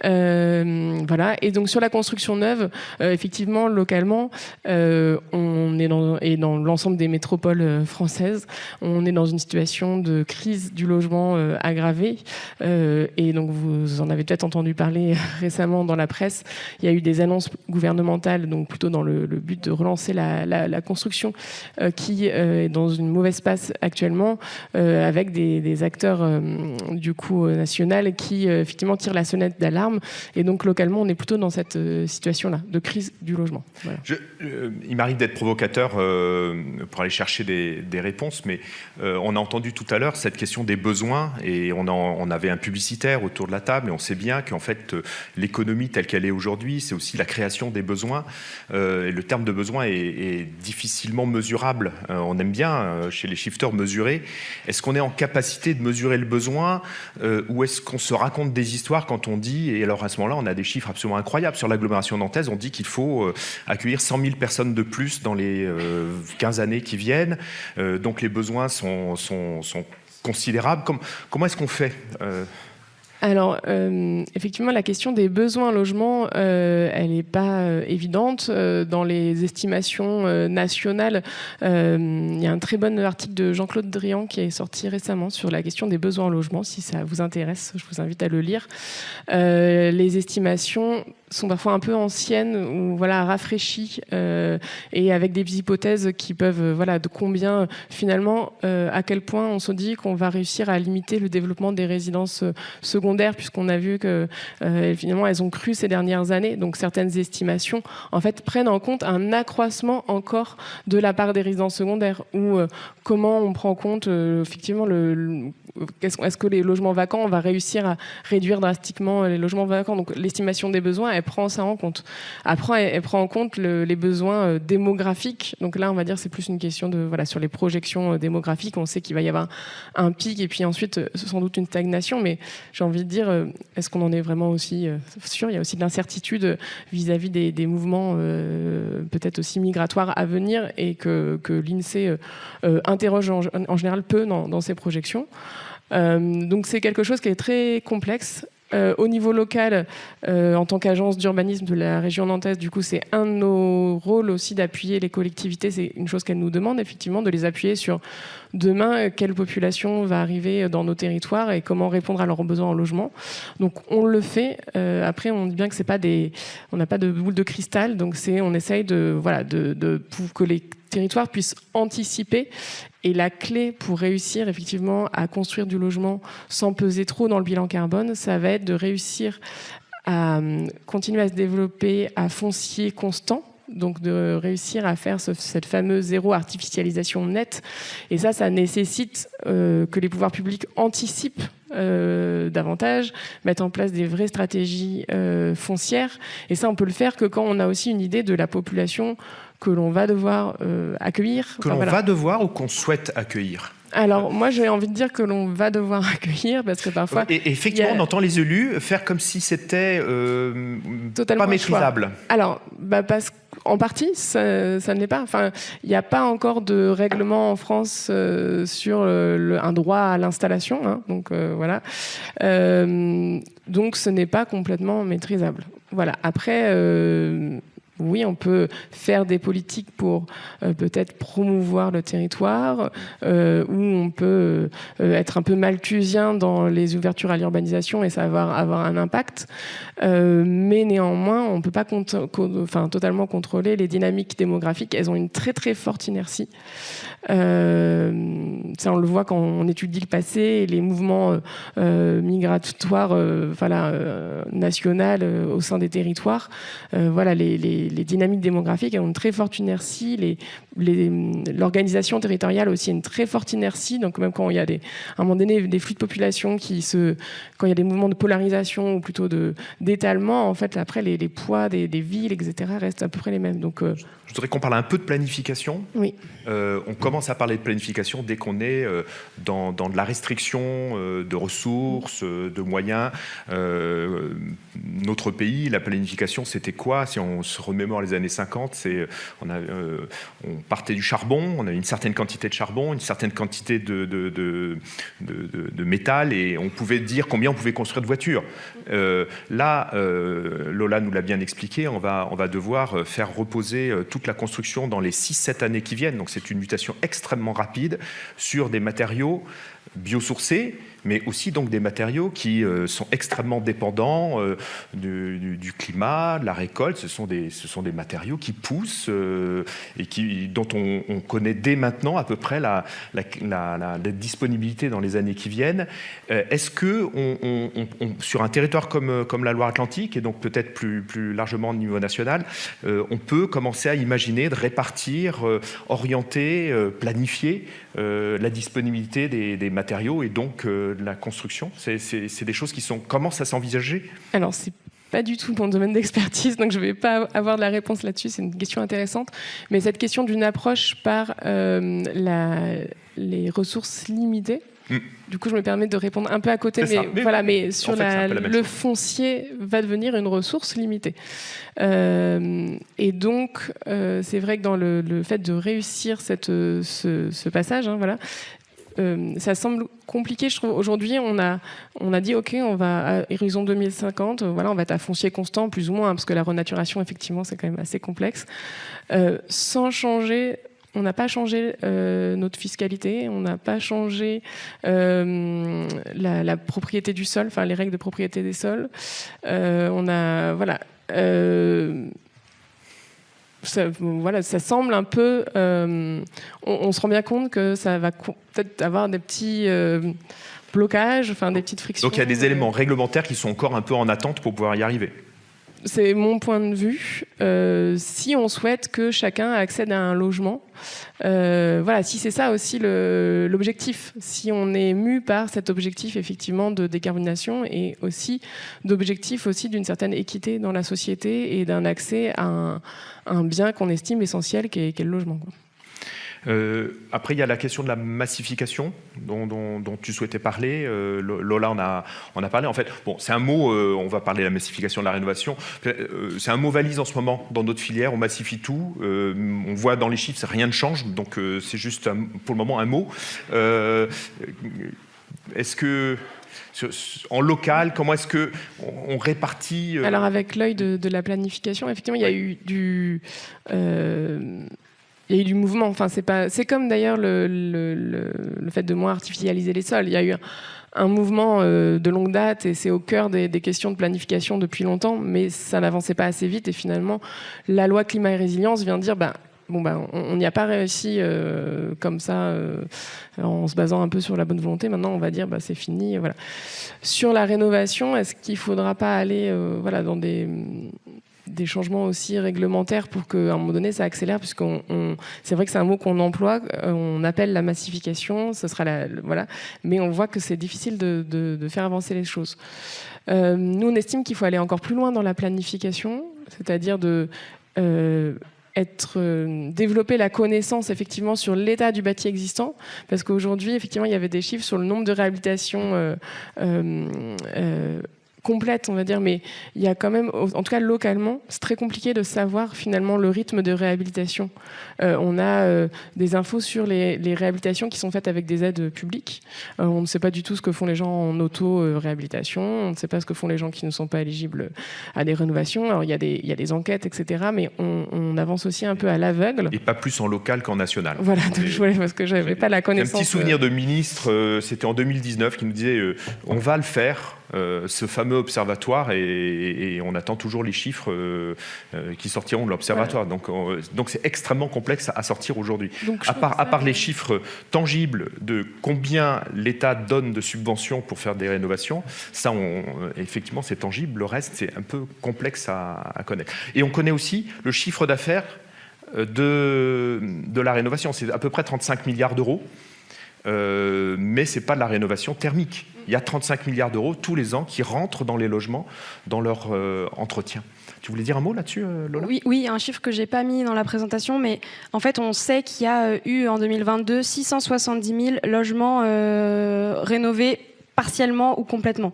Voilà. Et donc sur la construction neuve, effectivement, localement, on est dans l'ensemble des métropoles françaises, on est dans une situation de crise du logement aggravée. Et donc vous en avez peut-être entendu parler récemment dans la presse. Il y a eu des annonces gouvernementales, donc plutôt dans le but de relancer la construction, qui est dans une mauvaise passe actuellement, avec des acteurs du coup national qui effectivement tirent la sonnette d'alarme. Et donc localement, on est plutôt dans cette situation-là de crise du logement. Voilà. Il m'arrive d'être provocateur pour aller chercher des réponses, mais on a entendu tout à l'heure cette question des besoins, et on avait un publicitaire autour de la table, et on sait bien qu'en fait l'économie telle qu'elle est aujourd'hui, c'est aussi la création des besoins. Et le terme de besoin est difficilement mesurable. On aime bien chez les shifters mesurer. Est-ce qu'on est en capacité de mesurer le besoin, ou est-ce qu'on se raconte des histoires quand on dit, et alors à ce moment-là, on a des chiffres absolument incroyables. Sur l'agglomération nantaise, on dit qu'il faut accueillir 100 000 personnes de plus dans les 15 années qui viennent. Donc les besoins sont considérables. Comment est-ce qu'on fait Alors, effectivement, la question des besoins en logement, elle n'est pas évidente. Dans les estimations nationales, il y a un très bon article de Jean-Claude Drian qui est sorti récemment sur la question des besoins en logement. Si ça vous intéresse, je vous invite à le lire. Les estimations sont parfois un peu anciennes ou rafraîchies, et avec des hypothèses qui peuvent de combien finalement à quel point on se dit qu'on va réussir à limiter le développement des résidences secondaires, puisqu'on a vu que finalement elles ont cru ces dernières années. Donc certaines estimations en fait prennent en compte un accroissement encore de la part des résidences secondaires, ou comment on prend en compte effectivement est-ce que les logements vacants, on va réussir à réduire drastiquement les logements vacants. Donc l'estimation des besoins, elle prend ça en compte. Après, elle prend en compte les besoins démographiques. Donc là, on va dire c'est plus une question de sur les projections démographiques. On sait qu'il va y avoir un pic et puis ensuite sans doute une stagnation. Mais j'ai envie de dire, est-ce qu'on en est vraiment aussi sûr? Il y a aussi de l'incertitude vis-à-vis des mouvements peut-être aussi migratoires à venir, et que l'INSEE interroge en général peu dans ses projections. Donc c'est quelque chose qui est très complexe. Au niveau local, en tant qu'agence d'urbanisme de la région nantaise, du coup, c'est un de nos rôles aussi d'appuyer les collectivités. C'est une chose qu'elles nous demandent, effectivement, de les appuyer sur demain, quelle population va arriver dans nos territoires et comment répondre à leurs besoins en logement. Donc, on le fait. Après, on dit bien que c'est pas on n'a pas de boule de cristal. Donc, on essaye pour que les territoires puissent anticiper. Et la clé pour réussir effectivement à construire du logement sans peser trop dans le bilan carbone, ça va être de réussir à continuer à se développer à foncier constant. donc de réussir à faire cette fameuse zéro artificialisation nette. Et ça nécessite que les pouvoirs publics anticipent davantage, mettre en place des vraies stratégies foncières. Et ça, on peut le faire que quand on a aussi une idée de la population que l'on va devoir accueillir. Que l'on va devoir ou qu'on souhaite accueillir? Alors, moi, j'ai envie de dire que l'on va devoir accueillir, parce que parfois... Et effectivement, on entend les élus faire comme si c'était pas maîtrisable. Alors, parce qu'en partie, ça ne l'est pas. Enfin, il n'y a pas encore de règlement en France sur un droit à l'installation. Hein, donc, voilà. Donc, ce n'est pas complètement maîtrisable. Voilà. Après... oui, on peut faire des politiques pour peut-être promouvoir le territoire, ou on peut être un peu malthusien dans les ouvertures à l'urbanisation et ça va avoir un impact. Mais néanmoins, on ne peut pas totalement contrôler les dynamiques démographiques. Elles ont une très très forte inertie. Ça, on le voit quand on étudie le passé et les mouvements migratoires nationaux au sein des territoires. Voilà, les dynamiques démographiques ont une très forte inertie. L'organisation territoriale aussi a une très forte inertie. Donc même quand il y a à un moment donné des flux de population quand il y a des mouvements de polarisation ou plutôt d'étalement, en fait après les poids des villes, etc. restent à peu près les mêmes. Donc je voudrais qu'on parle un peu de planification. Oui. On commence à parler de planification dès qu'on est dans de la restriction de ressources, de moyens. Notre pays, la planification, c'était quoi? Si on se remémore les années 50, on partait du charbon, on avait une certaine quantité de charbon, une certaine quantité de métal, et on pouvait dire combien on pouvait construire de voitures. Là, Lola nous l'a bien expliqué, on va devoir faire reposer toute la construction dans les 6-7 années qui viennent. Donc c'est une mutation extrêmement rapide sur des matériaux biosourcés, mais aussi donc des matériaux qui sont extrêmement dépendants du climat, de la récolte. Ce sont des matériaux qui poussent et dont on connaît dès maintenant à peu près la disponibilité dans les années qui viennent. Est-ce que sur un territoire comme la Loire-Atlantique, et donc peut-être plus largement au niveau national, on peut commencer à imaginer de répartir, orienter, planifier la disponibilité des matériaux et donc de la construction? C'est des choses qui commencent à s'envisager? Alors, c'est pas du tout mon domaine d'expertise, donc je ne vais pas avoir de la réponse là-dessus. C'est une question intéressante. Mais cette question d'une approche par les ressources limitées, du coup, je me permets de répondre un peu à côté, mais sur le foncier va devenir une ressource limitée. Et donc, c'est vrai que dans le fait de réussir ce passage, hein, voilà, ça semble compliqué, je trouve. Aujourd'hui, on a dit, OK, on va à horizon 2050, voilà, on va être à foncier constant, plus ou moins, hein, parce que la renaturation, effectivement, c'est quand même assez complexe. Sans changer... On n'a pas changé notre fiscalité, on n'a pas changé la propriété du sol, enfin les règles de propriété des sols. Ça semble un peu... on se rend bien compte que ça va peut-être avoir des petits blocages, enfin des petites frictions. Donc il y a des éléments réglementaires qui sont encore un peu en attente pour pouvoir y arriver. C'est mon point de vue. Si on souhaite que chacun accède à un logement, si c'est ça aussi l'objectif, si on est mu par cet objectif effectivement de décarbonation et aussi d'objectif aussi d'une certaine équité dans la société et d'un accès à un bien qu'on estime essentiel qu'est le logement, quoi. Après, il y a la question de la massification dont tu souhaitais parler. Lola on a parlé. En fait, bon, c'est un mot, on va parler de la massification de la rénovation. C'est un mot valise en ce moment dans notre filière. On massifie tout. On voit dans les chiffres, rien ne change. Donc, c'est juste pour le moment un mot. Est-ce que... En local, comment est-ce qu'on répartit Alors, avec l'œil de la planification, effectivement, il y a eu il y a eu du mouvement. Enfin, c'est comme d'ailleurs le fait de moins artificialiser les sols. Il y a eu un mouvement de longue date et c'est au cœur des questions de planification depuis longtemps, mais ça n'avançait pas assez vite. Et finalement, la loi climat et résilience vient dire on n'y a pas réussi comme ça, en se basant un peu sur la bonne volonté. Maintenant, on va dire c'est fini. Voilà. Sur la rénovation, est-ce qu'il ne faudra pas aller dans des des changements aussi réglementaires pour qu'à un moment donné ça accélère, c'est vrai que c'est un mot qu'on emploie, on appelle la massification, ce sera voilà, mais on voit que c'est difficile de faire avancer les choses. Nous, on estime qu'il faut aller encore plus loin dans la planification, c'est-à-dire développer la connaissance effectivement sur l'état du bâti existant, parce qu'aujourd'hui effectivement il y avait des chiffres sur le nombre de réhabilitations complète, on va dire, mais il y a quand même, en tout cas localement, c'est très compliqué de savoir finalement le rythme de réhabilitation. On a des infos sur les réhabilitations qui sont faites avec des aides publiques. On ne sait pas du tout ce que font les gens en auto-réhabilitation, on ne sait pas ce que font les gens qui ne sont pas éligibles à des rénovations. Alors il y a des enquêtes, etc., mais on avance aussi un peu à l'aveugle. Et pas plus en local qu'en national. Voilà, parce que je n'avais pas la connaissance. J'ai un petit souvenir de ministre, c'était en 2019, qui nous disait on va le faire. Ce fameux observatoire et on attend toujours les chiffres qui sortiront de l'observatoire. Voilà. Donc c'est extrêmement complexe à sortir aujourd'hui. À part les chiffres tangibles de combien l'État donne de subventions pour faire des rénovations, ça, effectivement, c'est tangible. Le reste, c'est un peu complexe à connaître. Et on connaît aussi le chiffre d'affaires de la rénovation. C'est à peu près 35 milliards d'euros. Mais ce n'est pas de la rénovation thermique. Il y a 35 milliards d'euros tous les ans qui rentrent dans les logements, dans leur entretien. Tu voulais dire un mot là-dessus, Lola ? Oui, un chiffre que je n'ai pas mis dans la présentation, mais en fait, on sait qu'il y a eu en 2022 670 000 logements rénovés partiellement ou complètement.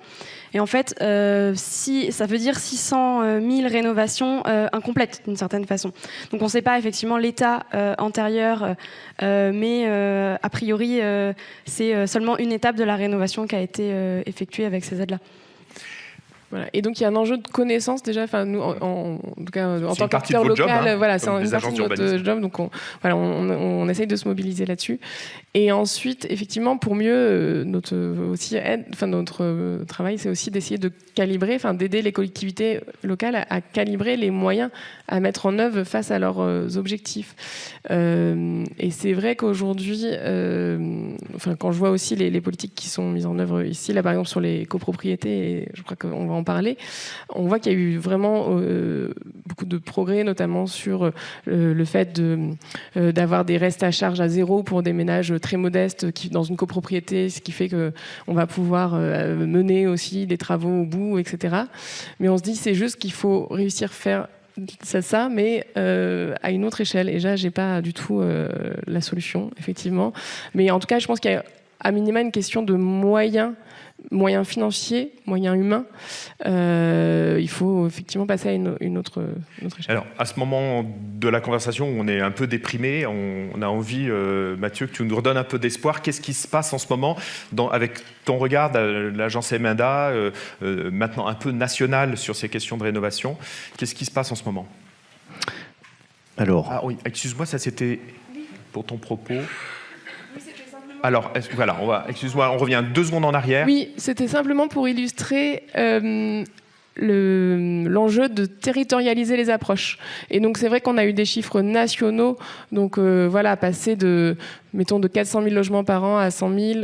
Et en fait, ça veut dire 600 000 rénovations incomplètes, d'une certaine façon. Donc on ne sait pas effectivement l'état antérieur, mais a priori, c'est seulement une étape de la rénovation qui a été effectuée avec ces aides-là. Voilà. Et donc il y a un enjeu de connaissance déjà. Enfin nous, en tout cas, en tant qu'acteur local, job, voilà, c'est une partie de notre job. Donc on essaye de se mobiliser là-dessus. Et ensuite, effectivement, pour mieux notre travail, c'est aussi d'essayer de calibrer, d'aider les collectivités locales à calibrer les moyens à mettre en œuvre face à leurs objectifs. Et c'est vrai qu'aujourd'hui, quand je vois aussi les politiques qui sont mises en œuvre ici, là par exemple sur les copropriétés, et je crois qu'on va en parler, on voit qu'il y a eu vraiment beaucoup de progrès, notamment sur le fait d'avoir des restes à charge à zéro pour des ménages très modestes dans une copropriété, ce qui fait qu'on va pouvoir mener aussi des travaux au bout, etc. Mais on se dit c'est juste qu'il faut réussir à faire ça, mais à une autre échelle. Et là, j'ai pas du tout la solution, effectivement. Mais en tout cas, je pense qu'il y a à minima une question de moyens financiers, moyens humains. Il faut effectivement passer à une autre échelle. Alors, à ce moment de la conversation où on est un peu déprimé, on a envie, Mathieu, que tu nous redonnes un peu d'espoir. Qu'est-ce qui se passe en ce moment avec ton regard de l'agence Emenda, maintenant un peu nationale sur ces questions de rénovation? Qu'est-ce qui se passe en ce moment? Alors... Ah oui, excuse-moi, ça c'était pour ton propos. Alors, voilà, excuse-moi, on revient 2 secondes en arrière. Oui, c'était simplement pour illustrer l'enjeu de territorialiser les approches. Et donc, c'est vrai qu'on a eu des chiffres nationaux. Donc, passer de 400 000 logements par an à 100 000,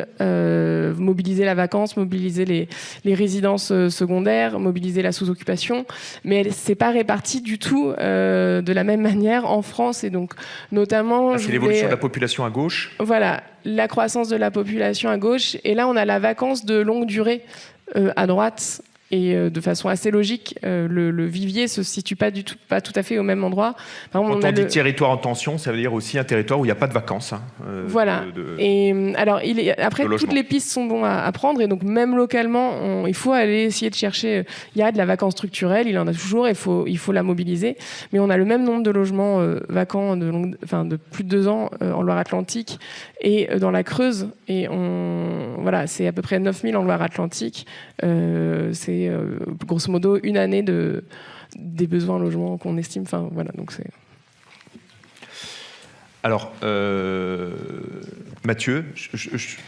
mobiliser la vacance, mobiliser les résidences secondaires, mobiliser la sous-occupation. Mais c'est pas réparti du tout de la même manière en France. Et donc, notamment... c'est l'évolution de la population à gauche. Voilà, la croissance de la population à gauche. Et là, on a la vacance de longue durée à droite. Et de façon assez logique, le vivier se situe pas tout à fait au même endroit. Par exemple, quand on dit territoire en tension, ça veut dire aussi un territoire où il n'y a pas de vacances. Voilà. Et alors, après, toutes les pistes sont bonnes à prendre. Et donc, même localement, il faut aller essayer de chercher. Il y a de la vacance structurelle, il en a toujours. Il faut la mobiliser. Mais on a le même nombre de logements vacants de plus de 2 ans en Loire-Atlantique et dans la Creuse. Et c'est à peu près 9 000 en Loire-Atlantique. C'est grosso modo une année des besoins en logement qu'on estime. Donc c'est... Alors, Mathieu,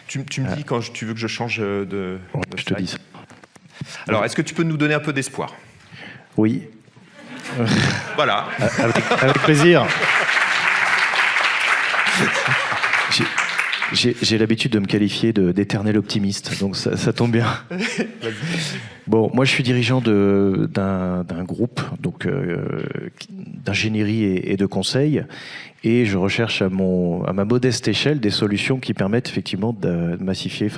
tu me dis quand tu veux que je change de je te dis ça. Alors, est-ce que tu peux nous donner un peu d'espoir? Oui. Voilà. Avec plaisir. J'ai l'habitude de me qualifier d'éternel optimiste, donc ça tombe bien. Bon, moi je suis dirigeant d'un groupe donc d'ingénierie et de conseil, et je recherche à ma modeste échelle des solutions qui permettent effectivement de massifier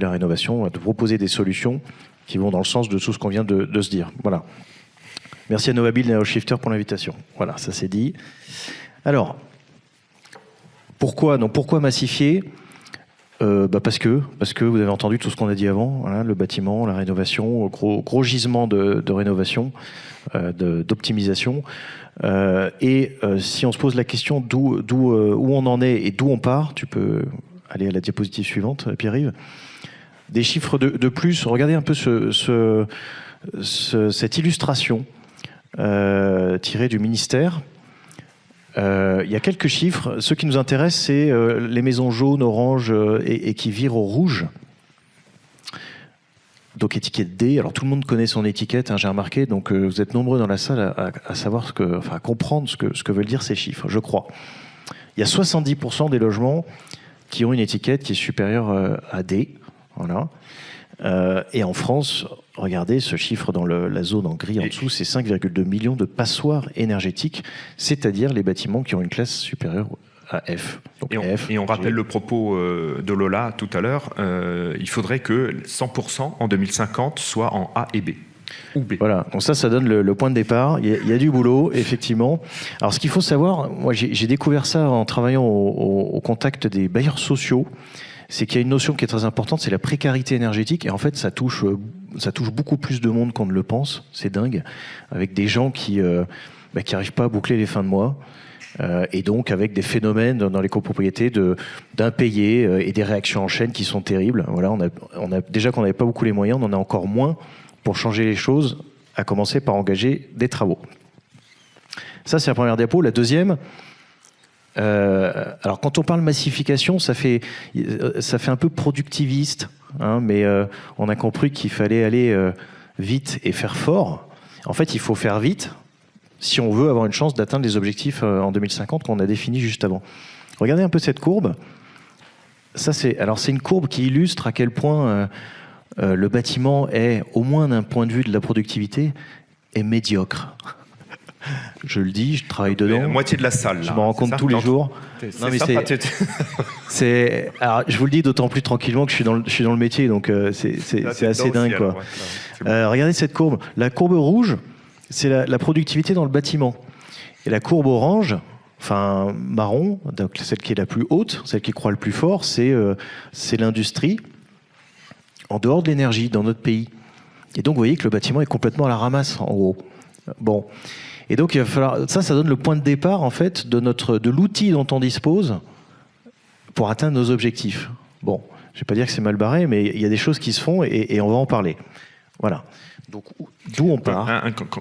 la rénovation, de proposer des solutions qui vont dans le sens de tout ce qu'on vient de se dire. Voilà. Merci à Novabuild et à NeoShifter pour l'invitation. Voilà, ça c'est dit. Alors, pourquoi massifier ? Parce que vous avez entendu tout ce qu'on a dit avant, voilà, le bâtiment, la rénovation, gros gisement de rénovation, d'optimisation. Si on se pose la question où on en est et d'où on part, tu peux aller à la diapositive suivante, Pierre-Yves. Des chiffres de plus, regardez un peu cette illustration tirée du ministère. Il y a quelques chiffres. Ce qui nous intéresse, c'est les maisons jaunes, oranges et qui virent au rouge. Donc étiquette D. Alors tout le monde connaît son étiquette, hein, j'ai remarqué. Donc vous êtes nombreux dans la salle à savoir à comprendre ce que veulent dire ces chiffres, je crois. Il y a 70% des logements qui ont une étiquette qui est supérieure à D. Voilà. Et en France, regardez ce chiffre dans la zone en gris en dessous, c'est 5,2 millions de passoires énergétiques, c'est-à-dire les bâtiments qui ont une classe supérieure à F. Donc et on rappelle le propos de Lola tout à l'heure, il faudrait que 100% en 2050 soit en A et B. Ou B. Voilà, donc ça donne le point de départ. Il y a du boulot, effectivement. Alors ce qu'il faut savoir, moi j'ai découvert ça en travaillant au contact des bailleurs sociaux, c'est qu'il y a une notion qui est très importante, c'est la précarité énergétique. Et en fait, ça touche beaucoup plus de monde qu'on ne le pense. C'est dingue. Avec des gens qui n'arrivent pas à boucler les fins de mois. Et donc, avec des phénomènes dans les copropriétés d'impayés et des réactions en chaîne qui sont terribles. Voilà, déjà qu'on n'avait pas beaucoup les moyens, on en a encore moins pour changer les choses, à commencer par engager des travaux. Ça, c'est la première diapo. La deuxième... alors quand on parle massification, ça fait un peu productiviste, hein, mais on a compris qu'il fallait aller vite et faire fort. En fait, il faut faire vite si on veut avoir une chance d'atteindre les objectifs en 2050 qu'on a définis juste avant. Regardez un peu cette courbe. Ça, c'est une courbe qui illustre à quel point le bâtiment est, au moins d'un point de vue de la productivité, est médiocre. Je le dis, je travaille dedans. La moitié de la salle. Je m'en rends compte tous les jours. Alors, je vous le dis d'autant plus tranquillement que je suis dans le métier, donc c'est assez dingue, quoi. Regardez cette courbe. La courbe rouge, c'est la productivité dans le bâtiment. Et la courbe orange, enfin marron, donc celle qui est la plus haute, celle qui croît le plus fort, c'est l'industrie en dehors de l'énergie dans notre pays. Et donc vous voyez que le bâtiment est complètement à la ramasse, en gros. Bon. Et donc, il va falloir, ça donne le point de départ, en fait, de l'outil dont on dispose pour atteindre nos objectifs. Bon, je ne vais pas dire que c'est mal barré, mais il y a des choses qui se font et on va en parler. Voilà. Donc, d'où on part.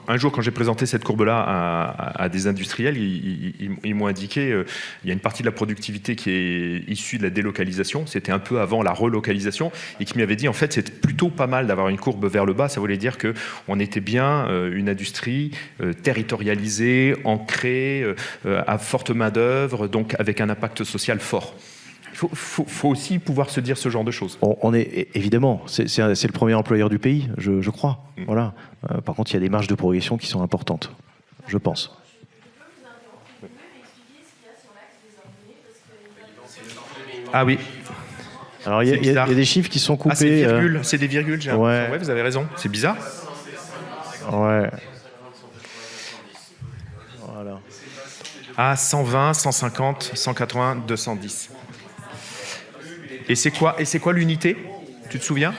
Un jour, quand j'ai présenté cette courbe-là à des industriels, ils m'ont indiqué il y a une partie de la productivité qui est issue de la délocalisation. C'était un peu avant la relocalisation et qui m'avait dit, en fait, c'est plutôt pas mal d'avoir une courbe vers le bas. Ça voulait dire qu'on était bien une industrie territorialisée, ancrée, à forte main-d'œuvre, donc avec un impact social fort. Il faut aussi pouvoir se dire ce genre de choses. On est évidemment, c'est le premier employeur du pays, je crois. Voilà. Par contre, il y a des marges de progression qui sont importantes, je pense. Ah oui. Alors il y a des chiffres qui sont coupés. Ah, c'est des virgules. Ouais, vous avez raison. C'est bizarre. Ouais. Voilà. Ah, 120, 150, 180, 210. Et c'est quoi l'unité ? Tu te souviens ?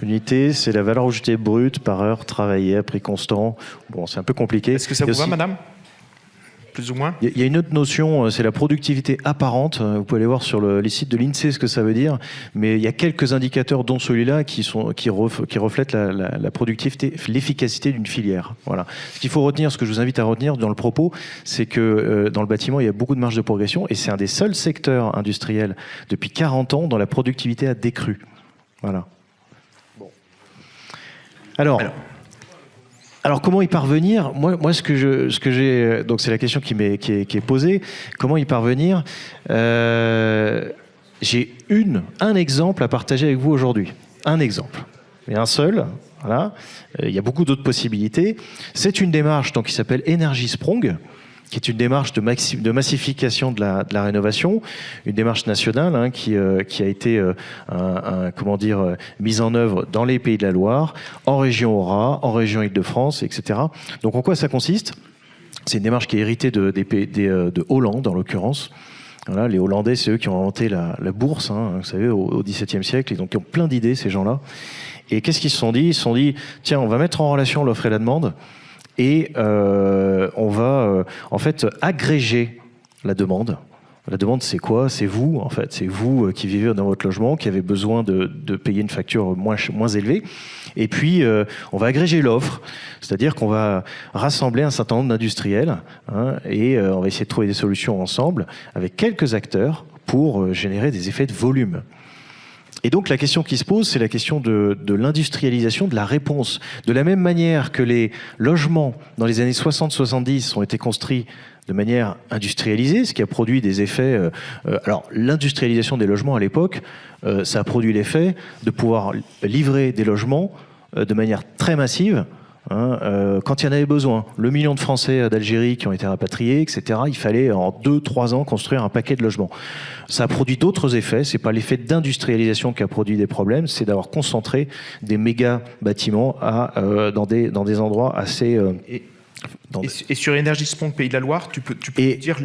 L'unité, c'est la valeur ajoutée brute par heure travaillée à prix constant. Bon, c'est un peu compliqué. Est-ce que ça vous va, madame ? Plus ou moins ? Il y a une autre notion, c'est la productivité apparente. Vous pouvez aller voir sur les sites de l'INSEE ce que ça veut dire. Mais il y a quelques indicateurs, dont celui-là, qui reflètent la productivité, l'efficacité d'une filière. Voilà. Ce qu'il faut retenir, ce que je vous invite à retenir dans le propos, c'est que dans le bâtiment, il y a beaucoup de marge de progression. Et c'est un des seuls secteurs industriels depuis 40 ans dont la productivité a décru. Voilà. Bon. Alors Alors comment y parvenir? Moi, ce que j'ai, donc c'est la question qui est posée. Comment y parvenir? J'ai un exemple à partager avec vous aujourd'hui. Un exemple, et un seul. Voilà. Il y a beaucoup d'autres possibilités. C'est une démarche donc qui s'appelle Energy Sprong, qui est une démarche de massification de la rénovation, une démarche nationale hein, qui a été mise en œuvre dans les Pays de la Loire, en région Aura, en région Île-de-France, etc. Donc en quoi ça consiste? C'est une démarche qui est héritée de Hollande, en l'occurrence. Voilà, les Hollandais, c'est eux qui ont inventé la bourse, hein, vous savez, au XVIIe siècle, et donc ils ont plein d'idées, ces gens-là. Et qu'est-ce qu'ils se sont dit? Ils se sont dit, tiens, on va mettre en relation l'offre et la demande, et on va en fait agréger la demande. La demande, c'est quoi? C'est vous, en fait. C'est vous qui vivez dans votre logement, qui avez besoin de payer une facture moins élevée. Et puis, on va agréger l'offre, c'est-à-dire qu'on va rassembler un certain nombre d'industriels hein, et on va essayer de trouver des solutions ensemble avec quelques acteurs pour générer des effets de volume. Et donc la question qui se pose, c'est la question de l'industrialisation de la réponse. De la même manière que les logements dans les années 60-70 ont été construits de manière industrialisée, ce qui a produit des effets... alors l'industrialisation des logements à l'époque, ça a produit l'effet de pouvoir livrer des logements de manière très massive, hein, quand il y en avait besoin. Le million de Français d'Algérie qui ont été rapatriés, etc., il fallait en 2-3 ans construire un paquet de logements. Ça a produit d'autres effets, c'est pas l'effet d'industrialisation qui a produit des problèmes, c'est d'avoir concentré des méga bâtiments dans des endroits assez... Et sur Energy Sprong Pays de la Loire, tu peux dire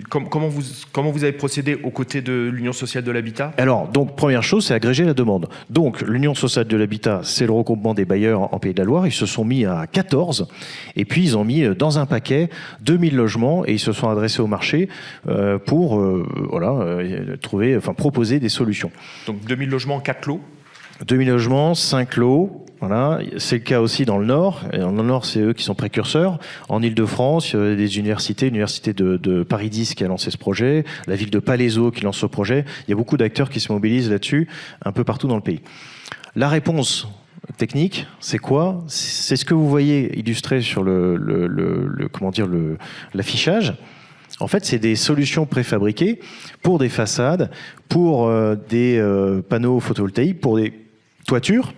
comment vous avez procédé aux côtés de l'Union sociale de l'habitat? Alors, donc, première chose, c'est agréger la demande. Donc, l'Union sociale de l'habitat, c'est le regroupement des bailleurs en Pays de la Loire. Ils se sont mis à 14, et puis ils ont mis dans un paquet 2000 logements, et ils se sont adressés au marché pour proposer des solutions. Donc 2000 logements en 4 lots? 2000 logements, 5 lots. Voilà. C'est le cas aussi dans le Nord. Et dans le Nord, c'est eux qui sont précurseurs. En Île-de-France, il y a des universités, l'université de Paris 10 qui a lancé ce projet, la ville de Palaiseau qui lance ce projet. Il y a beaucoup d'acteurs qui se mobilisent là-dessus, un peu partout dans le pays. La réponse technique, c'est quoi? C'est ce que vous voyez illustré sur l'affichage. En fait, c'est des solutions préfabriquées pour des façades, pour des panneaux photovoltaïques, pour des toitures.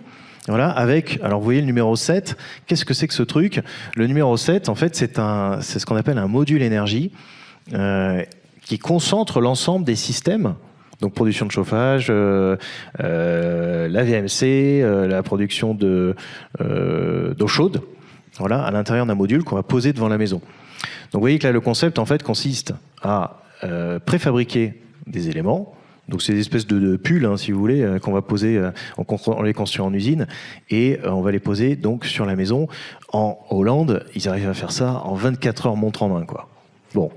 Voilà, alors vous voyez le numéro 7, qu'est-ce que c'est que ce truc? Le numéro 7, en fait, c'est ce qu'on appelle un module énergie qui concentre l'ensemble des systèmes, donc production de chauffage, la VMC, la production d'eau chaude, voilà, à l'intérieur d'un module qu'on va poser devant la maison. Donc vous voyez que là, le concept, en fait, consiste à préfabriquer des éléments. Donc c'est des espèces de pulls, hein, si vous voulez, qu'on va poser, on les construit en usine, et on va les poser donc sur la maison. En Hollande, ils arrivent à faire ça en 24 heures montre en main, quoi. Bon.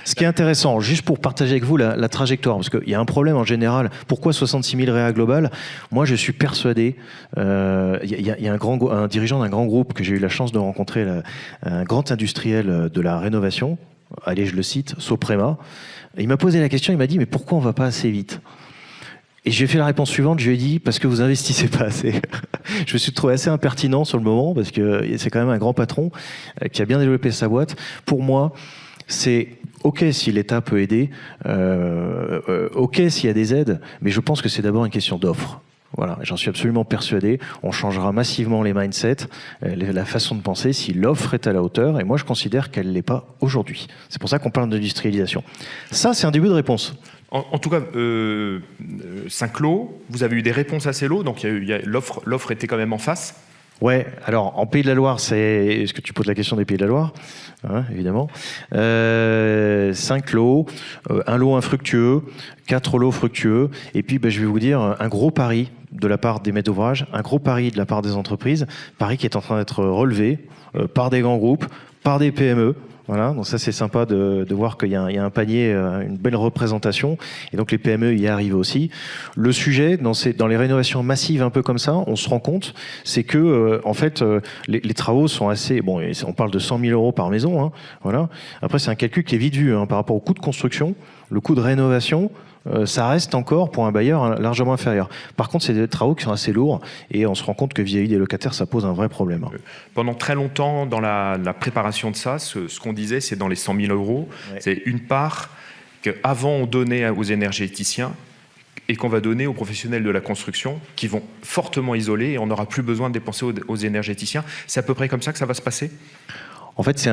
Ce qui est intéressant, juste pour partager avec vous la trajectoire, parce qu'il y a un problème en général. Pourquoi 66 000 réa global? Moi, je suis persuadé, il y a un dirigeant d'un grand groupe que j'ai eu la chance de rencontrer, un grand industriel de la rénovation, allez, je le cite, Soprema. Il m'a posé la question, il m'a dit, mais pourquoi on ne va pas assez vite? Et j'ai fait la réponse suivante, je lui ai dit, parce que vous investissez pas assez. Je me suis trouvé assez impertinent sur le moment, parce que c'est quand même un grand patron qui a bien développé sa boîte. Pour moi, c'est OK si l'État peut aider, OK s'il y a des aides, mais je pense que c'est d'abord une question d'offre. Voilà, j'en suis absolument persuadé. On changera massivement les mindsets, la façon de penser, si l'offre est à la hauteur. Et moi, je considère qu'elle ne l'est pas aujourd'hui. C'est pour ça qu'on parle d'industrialisation. Ça, c'est un début de réponse. En tout cas, 5 lots, vous avez eu des réponses à ces lots, donc l'offre était quand même en face. Ouais, alors en Pays de la Loire, est-ce que tu poses la question des Pays de la Loire, hein, évidemment. 5 lots, un lot infructueux, 4 lots fructueux, et puis je vais vous dire un gros pari de la part des maîtres d'ouvrage, un gros pari de la part des entreprises, pari qui est en train d'être relevé par des grands groupes, par des PME. Voilà, donc ça c'est sympa de voir qu'il y a un panier, une belle représentation, et donc les PME y arrivent aussi. Le sujet, dans les rénovations massives un peu comme ça, on se rend compte, c'est que en fait les travaux sont assez, bon, on parle de 100 000 € par maison, hein, voilà. Après c'est un calcul qui est vite vu, hein, par rapport au coût de construction, le coût de rénovation. ça reste encore pour un bailleur largement inférieur. Par contre, c'est des travaux qui sont assez lourds et on se rend compte que vis-à-vis des locataires, ça pose un vrai problème. Pendant très longtemps, dans la préparation de ça, ce qu'on disait, c'est dans les 100 000 €, c'est une part qu'avant on donnait aux énergéticiens et qu'on va donner aux professionnels de la construction qui vont fortement isoler et on n'aura plus besoin de dépenser aux énergéticiens. C'est à peu près comme ça que ça va se passer ? En fait,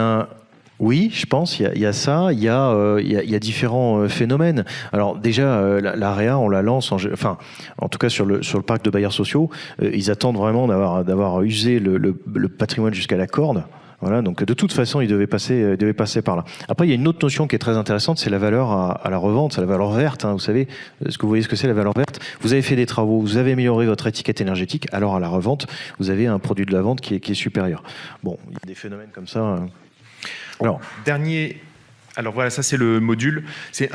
oui, je pense, il y a ça, il y a différents phénomènes. Alors déjà, l'AREA, on la lance, en tout cas sur le parc de bailleurs sociaux, ils attendent vraiment d'avoir usé le patrimoine jusqu'à la corde. Voilà, donc de toute façon, il devait passer par là. Après, il y a une autre notion qui est très intéressante, c'est la valeur à la revente, c'est la valeur verte. Vous savez, vous voyez ce que c'est la valeur verte ? Vous avez fait des travaux, vous avez amélioré votre étiquette énergétique, alors à la revente, vous avez un produit de la vente qui est supérieur. Bon, il y a des phénomènes comme ça. Alors voilà, ça c'est le module. C'est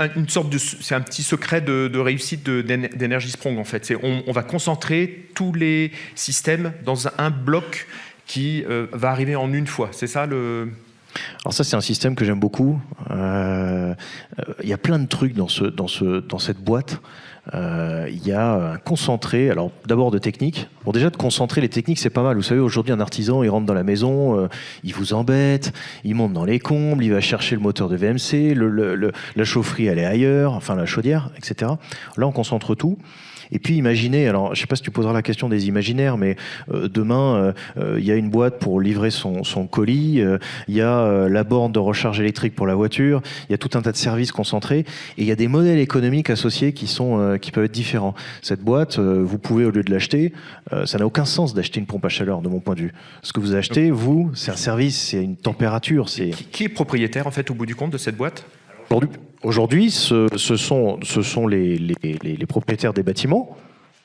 c'est un petit secret de réussite d'Energy Sprong en fait. On va concentrer tous les systèmes dans un bloc qui va arriver en une fois. C'est ça Alors ça, c'est un système que j'aime beaucoup. Il y a plein de trucs dans cette boîte. Il y a un concentré, alors d'abord de technique. Bon, déjà de concentrer les techniques, c'est pas mal. Vous savez, aujourd'hui, un artisan, il rentre dans la maison, il vous embête, il monte dans les combles, il va chercher le moteur de VMC, la chaufferie, elle est ailleurs, enfin la chaudière, etc. Là, on concentre tout. Et puis imaginez, alors je ne sais pas si tu poseras la question des imaginaires, mais demain, il y a une boîte pour livrer son colis, il y a la borne de recharge électrique pour la voiture, il y a tout un tas de services concentrés, et il y a des modèles économiques associés qui peuvent être différents. Cette boîte, vous pouvez, au lieu de l'acheter, ça n'a aucun sens d'acheter une pompe à chaleur, de mon point de vue. Ce que vous achetez, vous, c'est un service, c'est une température. Qui est propriétaire, en fait, au bout du compte, de cette boîte ? Aujourd'hui, ce sont les propriétaires des bâtiments.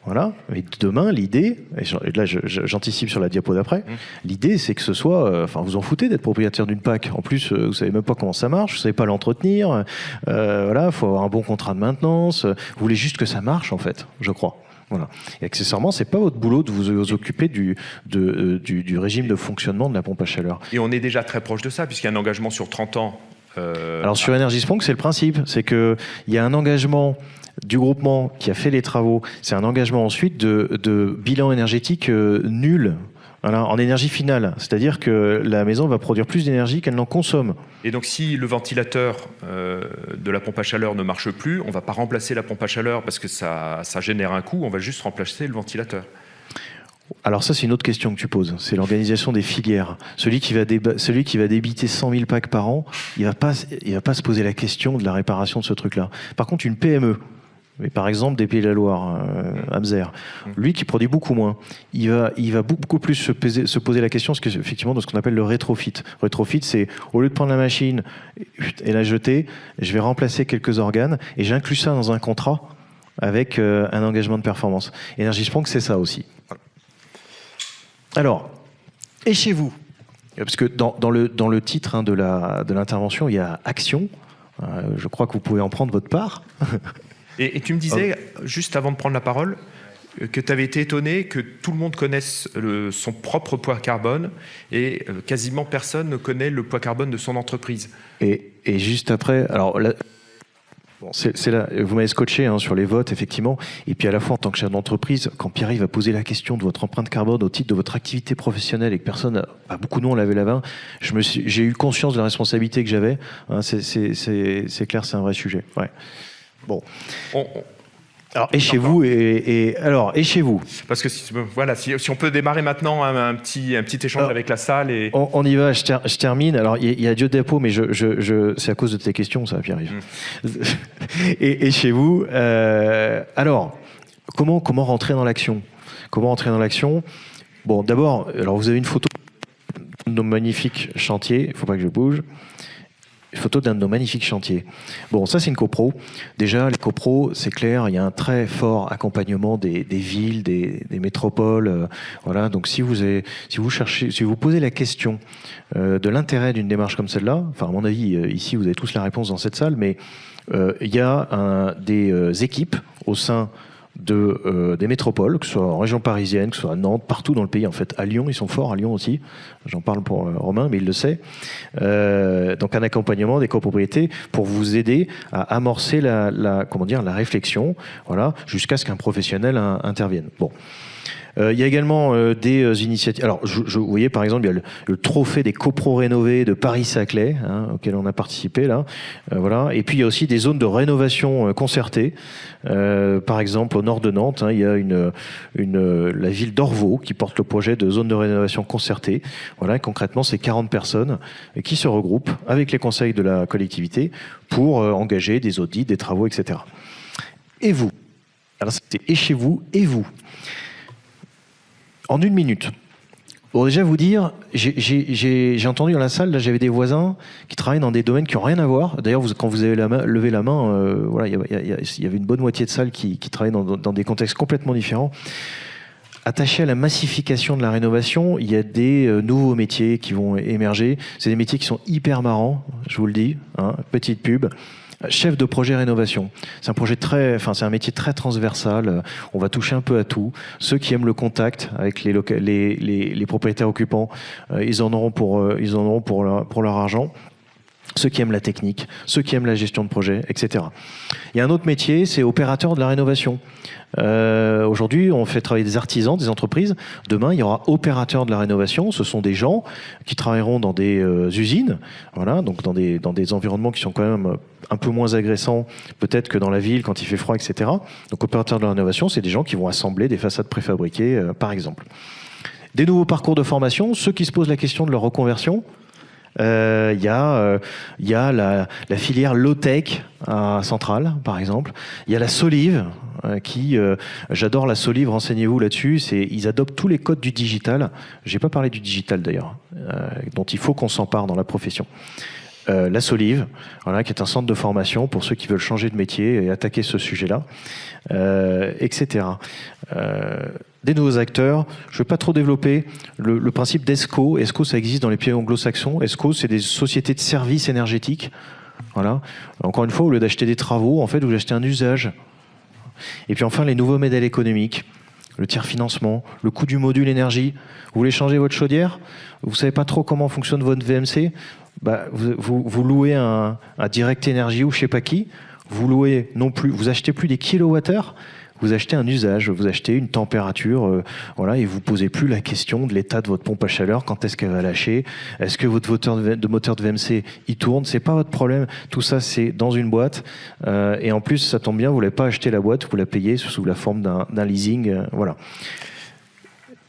Voilà. Et demain, l'idée, et là j'anticipe sur la diapo d'après, l'idée c'est que ce soit, vous en foutez d'être propriétaire d'une PAC. En plus, vous savez même pas comment ça marche, vous savez pas l'entretenir. Voilà, faut avoir un bon contrat de maintenance. Vous voulez juste que ça marche en fait, je crois. Voilà. Et accessoirement, c'est pas votre boulot de vous occuper du régime de fonctionnement de la pompe à chaleur. Et on est déjà très proche de ça, puisqu'il y a un engagement sur 30 ans. Alors sur Energy Sprong, c'est le principe, c'est qu'il y a un engagement du groupement qui a fait les travaux, c'est un engagement ensuite de bilan énergétique nul. Voilà, en énergie finale, c'est-à-dire que la maison va produire plus d'énergie qu'elle n'en consomme. Et donc si le ventilateur de la pompe à chaleur ne marche plus, on ne va pas remplacer la pompe à chaleur parce que ça génère un coût, on va juste remplacer le ventilateur. Alors ça, c'est une autre question que tu poses. C'est l'organisation des filières. Celui qui va débiter 100 000 packs par an, il va pas se poser la question de la réparation de ce truc-là. Par contre, une PME, mais par exemple des Pays de la Loire, Amzer, lui qui produit beaucoup moins, il va beaucoup plus se poser la question effectivement de ce qu'on appelle le rétrofit. Rétrofit, c'est au lieu de prendre la machine et la jeter, je vais remplacer quelques organes et j'inclus ça dans un contrat avec un engagement de performance. Energy Sprong, c'est ça aussi. Alors, et chez vous ? Parce que dans le titre de l'intervention, il y a action. Je crois que vous pouvez en prendre votre part. Et tu me disais, juste avant de prendre la parole, que tu avais été étonné que tout le monde connaisse son propre poids carbone et quasiment personne ne connaît le poids carbone de son entreprise. Et juste après, alors là, c'est là, vous m'avez scotché sur les votes, effectivement. Et puis à la fois, en tant que chef d'entreprise, quand Pierre-Yves va poser la question de votre empreinte carbone au titre de votre activité professionnelle et que personne, beaucoup de nous ont lavé la main, j'ai eu conscience de la responsabilité que j'avais. C'est clair, c'est un vrai sujet. Ouais. Bon. Alors, et chez vous, et chez vous. Parce que voilà, si on peut démarrer maintenant un petit échange avec la salle. On y va, je termine. Alors, il y a Dieu Dépôt, mais c'est à cause de tes questions, ça, Pierre-Yves. Et chez vous, alors, comment rentrer dans l'action ? Bon, d'abord, alors vous avez une photo de nos magnifiques chantiers, il ne faut pas que je bouge. Une photo d'un de nos magnifiques chantiers. Bon, ça c'est une copro. Déjà, les copros, c'est clair, il y a un très fort accompagnement des villes, des métropoles. Voilà. Donc si vous posez la question de l'intérêt d'une démarche comme celle-là, enfin à mon avis, ici vous avez tous la réponse dans cette salle, mais il y a des équipes au sein des métropoles, que ce soit en région parisienne, que ce soit à Nantes, partout dans le pays. En fait, à Lyon, ils sont forts, à Lyon aussi. J'en parle pour Romain, mais il le sait. Donc un accompagnement des copropriétés pour vous aider à amorcer la réflexion, voilà, jusqu'à ce qu'un professionnel intervienne. Bon. Il y a également des initiatives. Alors, vous voyez, par exemple, il y a le trophée des copros rénovés de Paris-Saclay, auquel on a participé, là. Voilà. Et puis, il y a aussi des zones de rénovation concertées. Par exemple, au nord de Nantes, il y a la ville d'Orvaux qui porte le projet de zone de rénovation concertée. Voilà. Et concrètement, c'est 40 personnes qui se regroupent avec les conseils de la collectivité pour engager des audits, des travaux, etc. Et vous? Alors, c'était et chez vous, et vous? En 1 minute. Bon, déjà vous dire, j'ai entendu dans la salle, là j'avais des voisins qui travaillent dans des domaines qui n'ont rien à voir. D'ailleurs, quand vous avez levé la main, voilà, il y avait une bonne moitié de salles qui travaillent dans des contextes complètement différents. Attaché à la massification de la rénovation, il y a des nouveaux métiers qui vont émerger. C'est des métiers qui sont hyper marrants, je vous le dis, petite pub. Chef de projet rénovation. C'est un métier très transversal. On va toucher un peu à tout. Ceux qui aiment le contact avec les propriétaires occupants, ils en auront pour leur argent. Ceux qui aiment la technique, ceux qui aiment la gestion de projet, etc. Il y a un autre métier, c'est opérateur de la rénovation. Aujourd'hui, on fait travailler des artisans, des entreprises. Demain, il y aura opérateurs de la rénovation. Ce sont des gens qui travailleront dans des usines, voilà, donc dans des environnements qui sont quand même un peu moins agressants, peut-être que dans la ville quand il fait froid, etc. Donc, opérateurs de la rénovation, c'est des gens qui vont assembler des façades préfabriquées, par exemple. Des nouveaux parcours de formation, ceux qui se posent la question de leur reconversion. Il y a la filière low-tech à Centrale, par exemple. Il y a la Solive, j'adore la Solive, renseignez-vous là-dessus. Ils adoptent tous les codes du digital. J'ai pas parlé du digital d'ailleurs, dont il faut qu'on s'empare dans la profession. La Solive, voilà, qui est un centre de formation pour ceux qui veulent changer de métier et attaquer ce sujet-là, etc. Des nouveaux acteurs. Je ne vais pas trop développer le principe d'ESCO. ESCO, ça existe dans les pays anglo-saxons. ESCO, c'est des sociétés de services énergétiques. Voilà. Encore une fois, au lieu d'acheter des travaux, en fait, vous achetez un usage. Et puis enfin, les nouveaux modèles économiques. Le tiers-financement, le coût du module énergie. Vous voulez changer votre chaudière? Vous ne savez pas trop comment fonctionne votre VMC? Vous louez un Direct Énergie ou je ne sais pas qui. Vous achetez plus des kilowattheures. Vous achetez un usage, vous achetez une température, voilà, et vous posez plus la question de l'état de votre pompe à chaleur, quand est-ce qu'elle va lâcher, est-ce que votre moteur de VMC il tourne, c'est pas votre problème. Tout ça c'est dans une boîte, et en plus ça tombe bien, vous l'avez pas acheté la boîte, vous la payez sous la forme d'un leasing, voilà.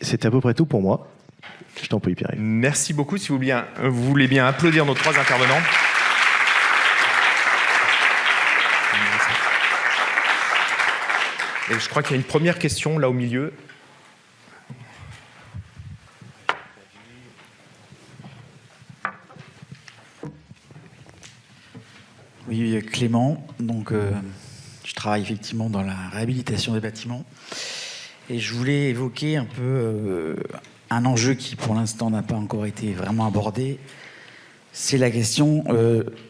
C'est à peu près tout pour moi. Je t'en prie, Pierre. Merci beaucoup. Si vous voulez bien applaudir nos 3 intervenants. Et je crois qu'il y a une première question là au milieu. Oui, Clément. Donc, je travaille effectivement dans la réhabilitation des bâtiments. Et je voulais évoquer un peu un enjeu qui, pour l'instant, n'a pas encore été vraiment abordé. C'est la question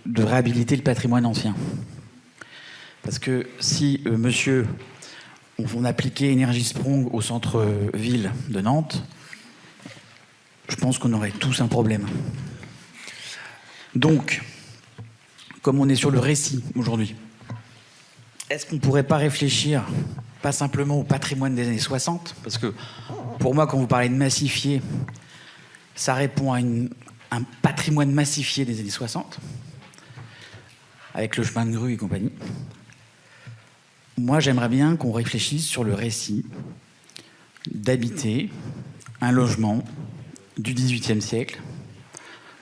de réhabiliter le patrimoine ancien. Parce que si monsieur... on appliquait Energy-Sprong au centre-ville de Nantes, je pense qu'on aurait tous un problème. Donc, comme on est sur le récit aujourd'hui, est-ce qu'on ne pourrait pas réfléchir, pas simplement au patrimoine des années 60, parce que pour moi, quand vous parlez de massifier, ça répond à un patrimoine massifié des années 60, avec le chemin de grue et compagnie. Moi, j'aimerais bien qu'on réfléchisse sur le récit d'habiter un logement du XVIIIe siècle,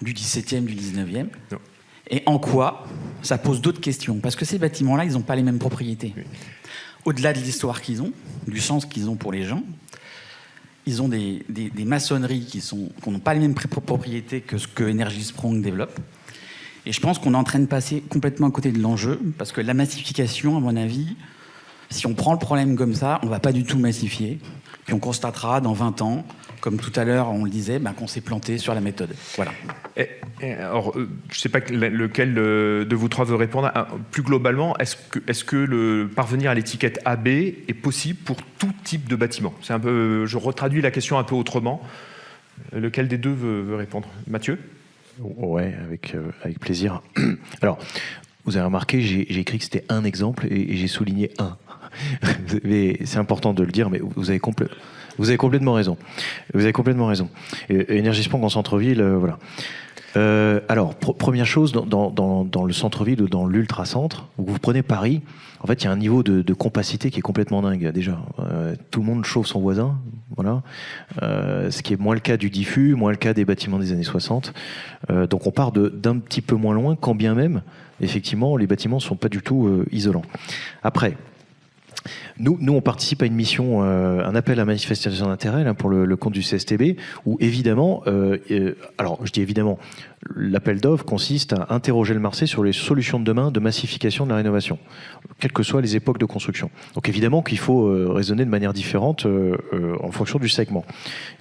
du XVIIe, du XIXe, et en quoi ça pose d'autres questions. Parce que ces bâtiments-là, ils n'ont pas les mêmes propriétés. Au-delà de l'histoire qu'ils ont, du sens qu'ils ont pour les gens, ils ont des maçonneries qui n'ont pas les mêmes propriétés que ce que Energy-Sprong développe. Et je pense qu'on est en train de passer complètement à côté de l'enjeu, parce que la massification, à mon avis, Si on prend le problème comme ça, on ne va pas du tout massifier. Puis on constatera dans 20 ans, comme tout à l'heure on le disait, qu'on s'est planté sur la méthode. Voilà. Alors, je ne sais pas lequel de vous trois veut répondre. Plus globalement, est-ce que le parvenir à l'étiquette AB est possible pour tout type de bâtiment? C'est un peu, je retraduis la question un peu autrement. Lequel des deux veut répondre? Mathieu? Ouais, avec plaisir. Alors, vous avez remarqué, j'ai écrit que c'était un exemple et j'ai souligné un. Mais c'est important de le dire, mais vous avez complètement raison. Vous avez complètement raison. Énergie-Sprong en centre-ville, voilà. Alors, première chose, dans le centre-ville ou dans l'ultra-centre, où vous prenez Paris, en fait, il y a un niveau de compacité qui est complètement dingue, déjà. Tout le monde chauffe son voisin, voilà. Ce qui est moins le cas du diffus, moins le cas des bâtiments des années 60. Donc, on part d'un petit peu moins loin, quand bien même, effectivement, les bâtiments ne sont pas du tout isolants. Après, nous, on participe à une mission, un appel à manifestation d'intérêt pour le compte du CSTB, où évidemment, alors je dis évidemment, l'appel d'offres consiste à interroger le marché sur les solutions de demain de massification de la rénovation, quelles que soient les époques de construction. Donc évidemment qu'il faut raisonner de manière différente en fonction du segment.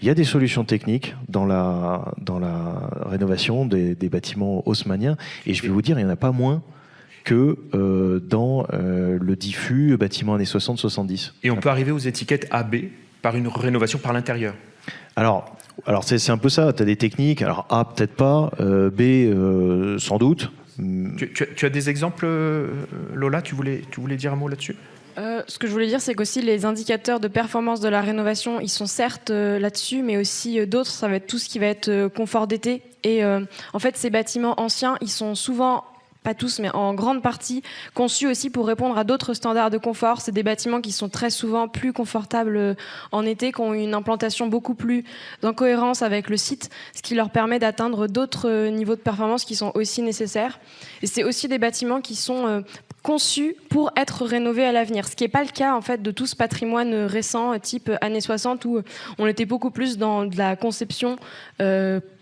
Il y a des solutions techniques dans la rénovation des bâtiments haussmanniens, et je vais vous dire, il n'y en a pas moins que dans le diffus bâtiment années 60-70. Et on peut arriver aux étiquettes AB par une rénovation par l'intérieur? Alors c'est un peu ça, tu as des techniques, alors A peut-être pas, B sans doute. Tu as des exemples, Lola, tu voulais dire un mot là-dessus? Ce que je voulais dire, c'est qu'aussi les indicateurs de performance de la rénovation, ils sont certes là-dessus, mais aussi d'autres, ça va être tout ce qui va être confort d'été. Et en fait, ces bâtiments anciens, ils sont souvent, pas tous, mais en grande partie, conçus aussi pour répondre à d'autres standards de confort. C'est des bâtiments qui sont très souvent plus confortables en été, qui ont une implantation beaucoup plus en cohérence avec le site, ce qui leur permet d'atteindre d'autres niveaux de performance qui sont aussi nécessaires. Et c'est aussi des bâtiments qui sont conçus pour être rénovés à l'avenir, ce qui n'est pas le cas en fait de tout ce patrimoine récent, type années 60, où on était beaucoup plus dans de la conception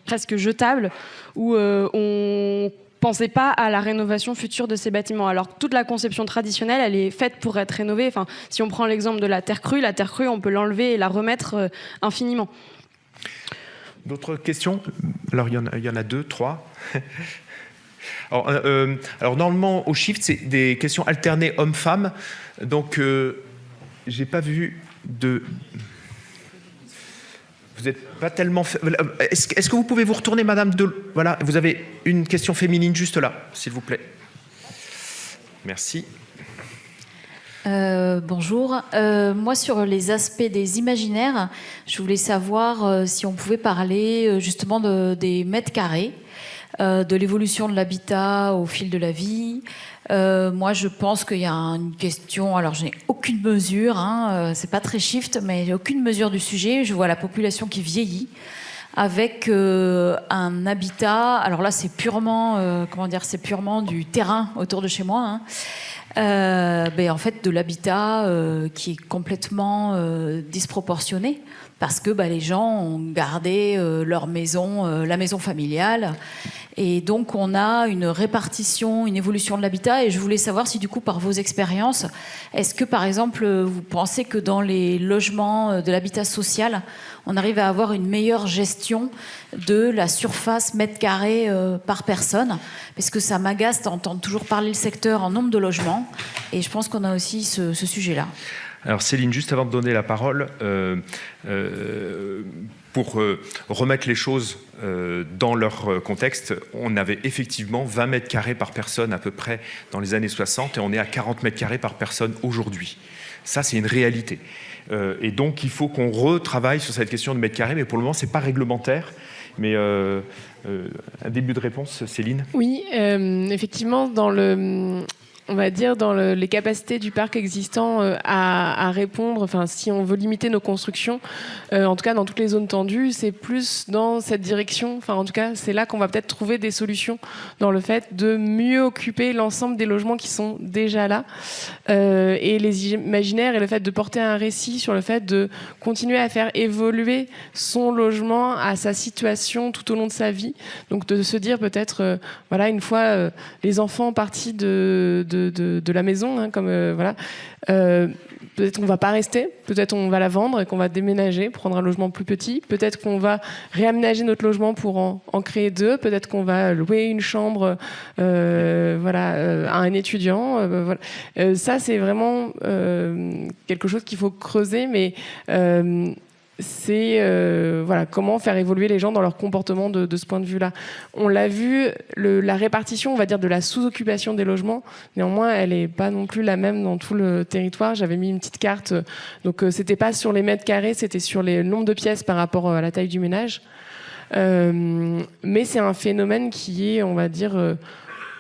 presque jetable, où on pensez pas à la rénovation future de ces bâtiments. Alors toute la conception traditionnelle, elle est faite pour être rénovée. Enfin, si on prend l'exemple de la terre crue, on peut l'enlever et la remettre infiniment. D'autres questions? Alors il y en a 2, 3. Alors normalement au Shift, c'est des questions alternées hommes-femmes. Donc j'ai pas vu de... Vous n'êtes pas tellement... Est-ce que vous pouvez vous retourner, madame de... Voilà, vous avez une question féminine juste là, s'il vous plaît. Merci. Bonjour. Moi, sur les aspects des imaginaires, je voulais savoir si on pouvait parler justement des mètres carrés, de l'évolution de l'habitat au fil de la vie. Moi, je pense qu'il y a une question. Alors, je n'ai aucune mesure, c'est pas très shift, mais j'ai aucune mesure du sujet. Je vois la population qui vieillit avec un habitat. Alors là, c'est purement, c'est purement du terrain autour de chez moi. En fait, de l'habitat qui est complètement disproportionné. Parce que les gens ont gardé leur maison, la maison familiale. Et donc, on a une répartition, une évolution de l'habitat. Et je voulais savoir si, du coup, par vos expériences, est-ce que, par exemple, vous pensez que dans les logements de l'habitat social, on arrive à avoir une meilleure gestion de la surface mètre carré par personne? Parce que ça m'agace d'entendre toujours parler le secteur en nombre de logements. Et je pense qu'on a aussi ce sujet-là. Alors Céline, juste avant de donner la parole, pour remettre les choses dans leur contexte, on avait effectivement 20 mètres carrés par personne à peu près dans les années 60 et on est à 40 mètres carrés par personne aujourd'hui. Ça, c'est une réalité. Et donc, il faut qu'on retravaille sur cette question de mètres carrés, mais pour le moment, ce n'est pas réglementaire. Mais un début de réponse, Céline? Oui, effectivement, dans les capacités du parc existant à répondre, enfin, si on veut limiter nos constructions, en tout cas dans toutes les zones tendues, c'est plus dans cette direction. Enfin, en tout cas, c'est là qu'on va peut-être trouver des solutions dans le fait de mieux occuper l'ensemble des logements qui sont déjà là. Et les imaginaires et le fait de porter un récit sur le fait de continuer à faire évoluer son logement à sa situation tout au long de sa vie. Donc de se dire peut-être, une fois les enfants partis de de la maison, hein, comme voilà. Peut-être qu'on ne va pas rester, peut-être on va la vendre et qu'on va déménager, prendre un logement plus petit, peut-être qu'on va réaménager notre logement pour en créer 2, peut-être qu'on va louer une chambre voilà, à un étudiant. Voilà. Ça, c'est vraiment quelque chose qu'il faut creuser, mais c'est voilà, comment faire évoluer les gens dans leur comportement de ce point de vue-là. On l'a vu, la répartition, on va dire, de la sous-occupation des logements, néanmoins, elle n'est pas non plus la même dans tout le territoire. J'avais mis une petite carte, donc c'était pas sur les mètres carrés, c'était sur le nombre de pièces par rapport à la taille du ménage. Mais c'est un phénomène qui est, on va dire,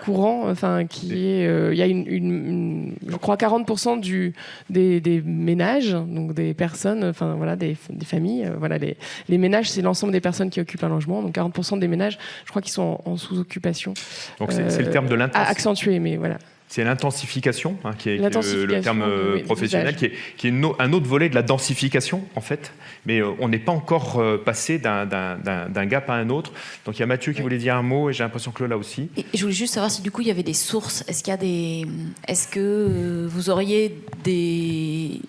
courant, enfin, qui est, il y a je crois 40% des ménages, donc des personnes, enfin voilà, des familles, voilà, les ménages, c'est l'ensemble des personnes qui occupent un logement, donc 40% des ménages, je crois qu'ils sont en sous-occupation. Donc c'est le terme de l'intensification. Accentué, mais voilà. C'est l'intensification, hein, qui est le terme professionnel, qui est un autre volet de la densification, en fait. Mais on n'est pas encore passé d'un gap à un autre. Donc il y a Mathieu qui voulait dire un mot, et j'ai l'impression que Lola aussi. Et je voulais juste savoir si du coup il y avait des sources. Est-ce que vous auriez des...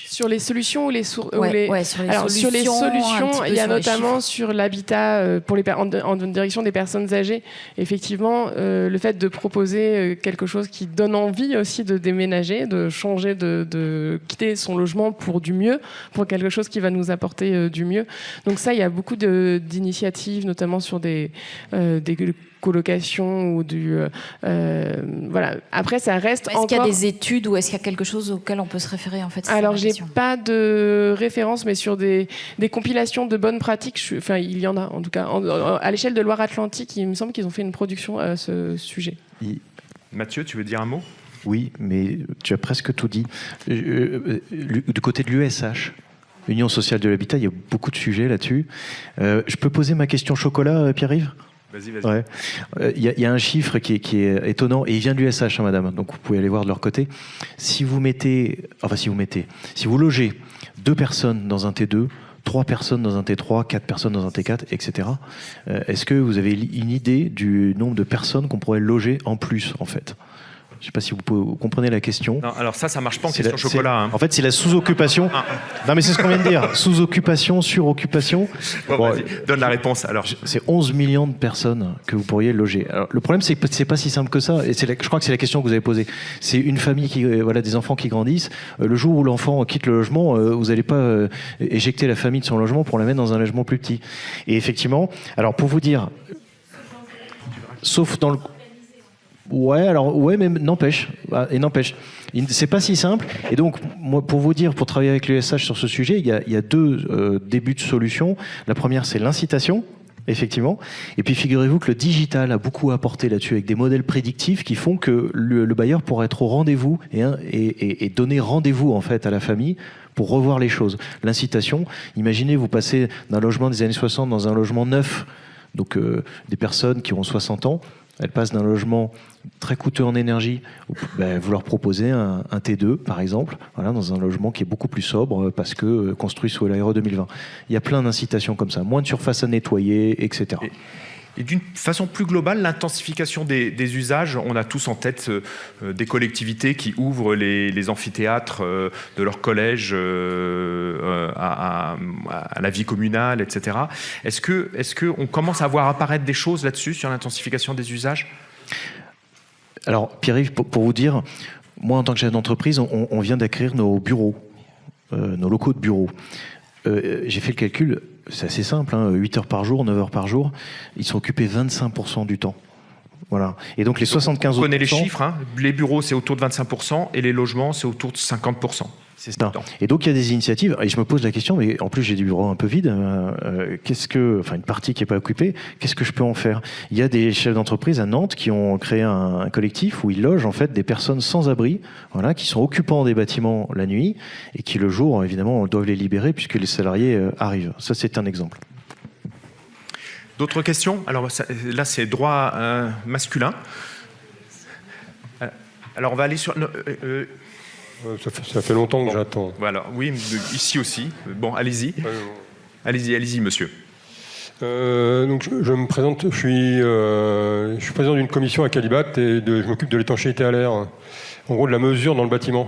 Sur les solutions ou les sources sur les solutions, il y a notamment sur l'habitat pour en direction des personnes âgées. Effectivement, le fait de proposer quelque chose qui donne envie aussi de déménager, de changer, de quitter son logement pour du mieux, pour quelque chose qui va nous apporter du mieux. Donc ça, il y a beaucoup d'initiatives, notamment sur des colocation ou voilà. Après, ça reste encore... Est-ce qu'il y a des études ou est-ce qu'il y a quelque chose auquel on peut se référer en fait? Alors, j'ai pas de référence, mais sur des compilations de bonnes pratiques, enfin, il y en a en tout cas. À l'échelle de Loire-Atlantique, il me semble qu'ils ont fait une production à ce sujet. Mathieu, tu veux dire un mot? Oui, mais tu as presque tout dit. Du côté de l'USH, Union sociale de l'habitat, il y a beaucoup de sujets là-dessus. Je peux poser ma question chocolat, Pierre-Yves? Vas-y. Ouais. Il y a un chiffre qui est étonnant, et il vient de l'USH, hein, madame, donc vous pouvez aller voir de leur côté. Si vous logez 2 personnes dans un T2, 3 personnes dans un T3, 4 personnes dans un T4, etc., est-ce que vous avez une idée du nombre de personnes qu'on pourrait loger en plus, en fait? Je ne sais pas si vous comprenez la question. Non, alors ça marche pas en question chocolat. Hein. En fait, c'est la sous-occupation. Non, mais c'est ce qu'on vient de dire. Sous-occupation, suroccupation. Bon, vas-y, donne la réponse. Alors, c'est 11 millions de personnes que vous pourriez loger. Alors, le problème, c'est que c'est pas si simple que ça. Et je crois que c'est la question que vous avez posée. C'est une famille des enfants qui grandissent. Le jour où l'enfant quitte le logement, vous n'allez pas éjecter la famille de son logement pour la mettre dans un logement plus petit. Et effectivement, alors pour vous dire, sauf dans le... Ouais, mais n'empêche. C'est pas si simple. Et donc, moi, pour vous dire, pour travailler avec l'USH sur ce sujet, il y a 2 débuts de solutions. La première, c'est l'incitation, effectivement. Et puis, figurez-vous que le digital a beaucoup apporté là-dessus, avec des modèles prédictifs qui font que le bailleur pourra être au rendez-vous et donner rendez-vous, en fait, à la famille pour revoir les choses. L'incitation, imaginez, vous passez d'un logement des années 60 dans un logement neuf, donc des personnes qui ont 60 ans, elles passent d'un logement très coûteux en énergie, vous leur proposez un T2, par exemple, voilà, dans un logement qui est beaucoup plus sobre parce que construit sous l'ARE 2020. Il y a plein d'incitations comme ça, moins de surface à nettoyer, etc. Et d'une façon plus globale, l'intensification des usages, on a tous en tête des collectivités qui ouvrent les amphithéâtres de leur collège à la vie communale, etc. Est-ce qu'on commence à voir apparaître des choses là-dessus, sur l'intensification des usages? Alors, Pierre-Yves, pour vous dire, moi, en tant que chef d'entreprise, on vient d'acquérir nos bureaux, nos locaux de bureaux. J'ai fait le calcul, c'est assez simple, 8 heures par jour, 9 heures par jour, ils sont occupés 25% du temps. Voilà. Et donc les 75 autres... On connaît les chiffres, hein. Les bureaux c'est autour de 25% et les logements c'est autour de 50%. C'est ça. Et donc il y a des initiatives, et je me pose la question, mais en plus j'ai des bureaux un peu vides, une partie qui n'est pas occupée, qu'est-ce que je peux en faire? Il y a des chefs d'entreprise à Nantes qui ont créé un collectif où ils logent en fait des personnes sans abri, voilà, qui sont occupants des bâtiments la nuit et qui le jour évidemment doivent les libérer puisque les salariés arrivent. Ça c'est un exemple. D'autres questions? Alors là c'est droit masculin. Alors on va aller sur... Ça fait longtemps que j'attends. Voilà, oui, ici aussi. Bon, allez-y. Allez-y, monsieur. Donc je me présente, je suis président d'une commission à Calibat et je m'occupe de l'étanchéité à l'air, en gros de la mesure dans le bâtiment.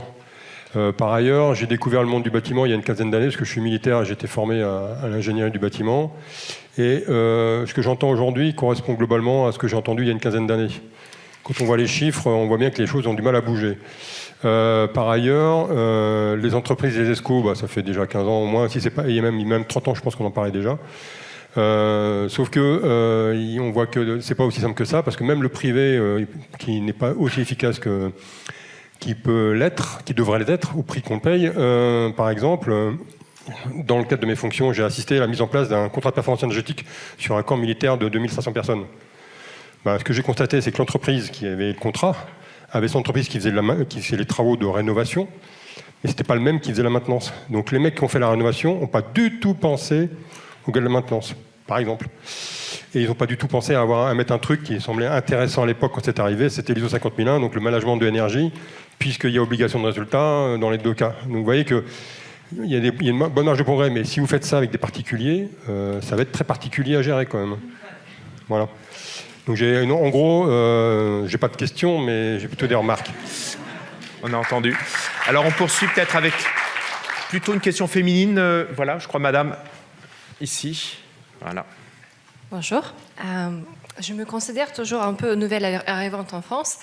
Par ailleurs, j'ai découvert le monde du bâtiment il y a une quinzaine d'années parce que je suis militaire et j'ai été formé à l'ingénierie du bâtiment. Et ce que j'entends aujourd'hui correspond globalement à ce que j'ai entendu il y a une quinzaine d'années. Quand on voit les chiffres, on voit bien que les choses ont du mal à bouger. Par ailleurs, les entreprises, les ESCO, ça fait déjà 15 ans au moins, si c'est pas, il y a même 30 ans, je pense qu'on en parlait déjà. Sauf que on voit que c'est pas aussi simple que ça, parce que même le privé, qui n'est pas aussi efficace qui peut l'être, qui devrait l'être, au prix qu'on paye, par exemple, dans le cadre de mes fonctions, j'ai assisté à la mise en place d'un contrat de performance énergétique sur un camp militaire de 2500 personnes. Ce que j'ai constaté, c'est que l'entreprise qui avait le contrat avait son entreprise qui faisait les travaux de rénovation, mais ce n'était pas le même qui faisait la maintenance. Donc les mecs qui ont fait la rénovation n'ont pas du tout pensé au gars de la maintenance, par exemple. Et ils n'ont pas du tout pensé à mettre un truc qui semblait intéressant à l'époque quand c'est arrivé, c'était l'ISO 50001, donc le management de l'énergie, puisqu'il y a obligation de résultat dans les deux cas. Donc vous voyez qu'il y a une bonne marge de progrès, mais si vous faites ça avec des particuliers, ça va être très particulier à gérer quand même. Voilà. Donc en gros, j'ai pas de questions, mais j'ai plutôt des remarques. On a entendu. Alors on poursuit peut-être avec plutôt une question féminine. Voilà, je crois madame, ici. Voilà. Bonjour. Je me considère toujours un peu nouvelle arrivante en France.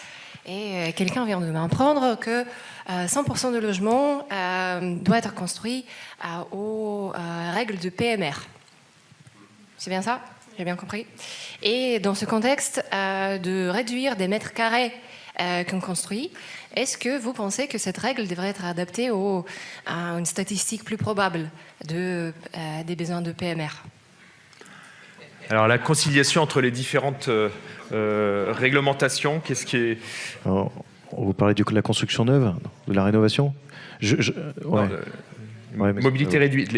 Et quelqu'un vient de m'apprendre que 100% de logements doit être construit aux règles de PMR. C'est bien ça ? J'ai bien compris. Et dans ce contexte de réduire des mètres carrés qu'on construit, est-ce que vous pensez que cette règle devrait être adaptée à une statistique plus probable des besoins de PMR ? Alors la conciliation entre les différentes réglementations, qu'est-ce qui est... Alors, vous parlez de la construction neuve, de la rénovation mobilité réduite,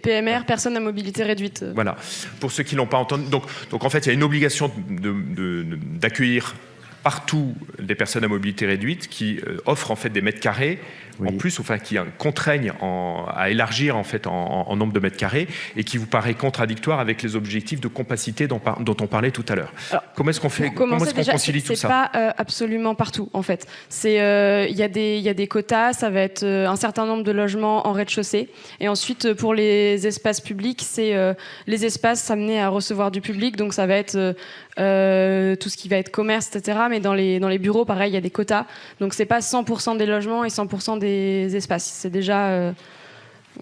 PMR, personnes à mobilité réduite. Voilà. Pour ceux qui ne l'ont pas entendu. Donc en fait, il y a une obligation d'accueillir partout des personnes à mobilité réduite qui offrent en fait des mètres carrés. Oui. En plus, enfin, qui contraignent à élargir en fait en nombre de mètres carrés et qui vous paraît contradictoire avec les objectifs de compacité dont on parlait tout à l'heure. Comment est-ce qu'on fait ? Comment est-ce qu'on concilie tout ça ? C'est pas absolument partout en fait. Il y a des quotas. Ça va être un certain nombre de logements en rez-de-chaussée. Et ensuite, pour les espaces publics, c'est les espaces amenés à recevoir du public. Donc ça va être tout ce qui va être commerce, etc. Mais dans les bureaux, pareil, il y a des quotas. Donc c'est pas 100% des logements et 100% des espaces. C'est déjà...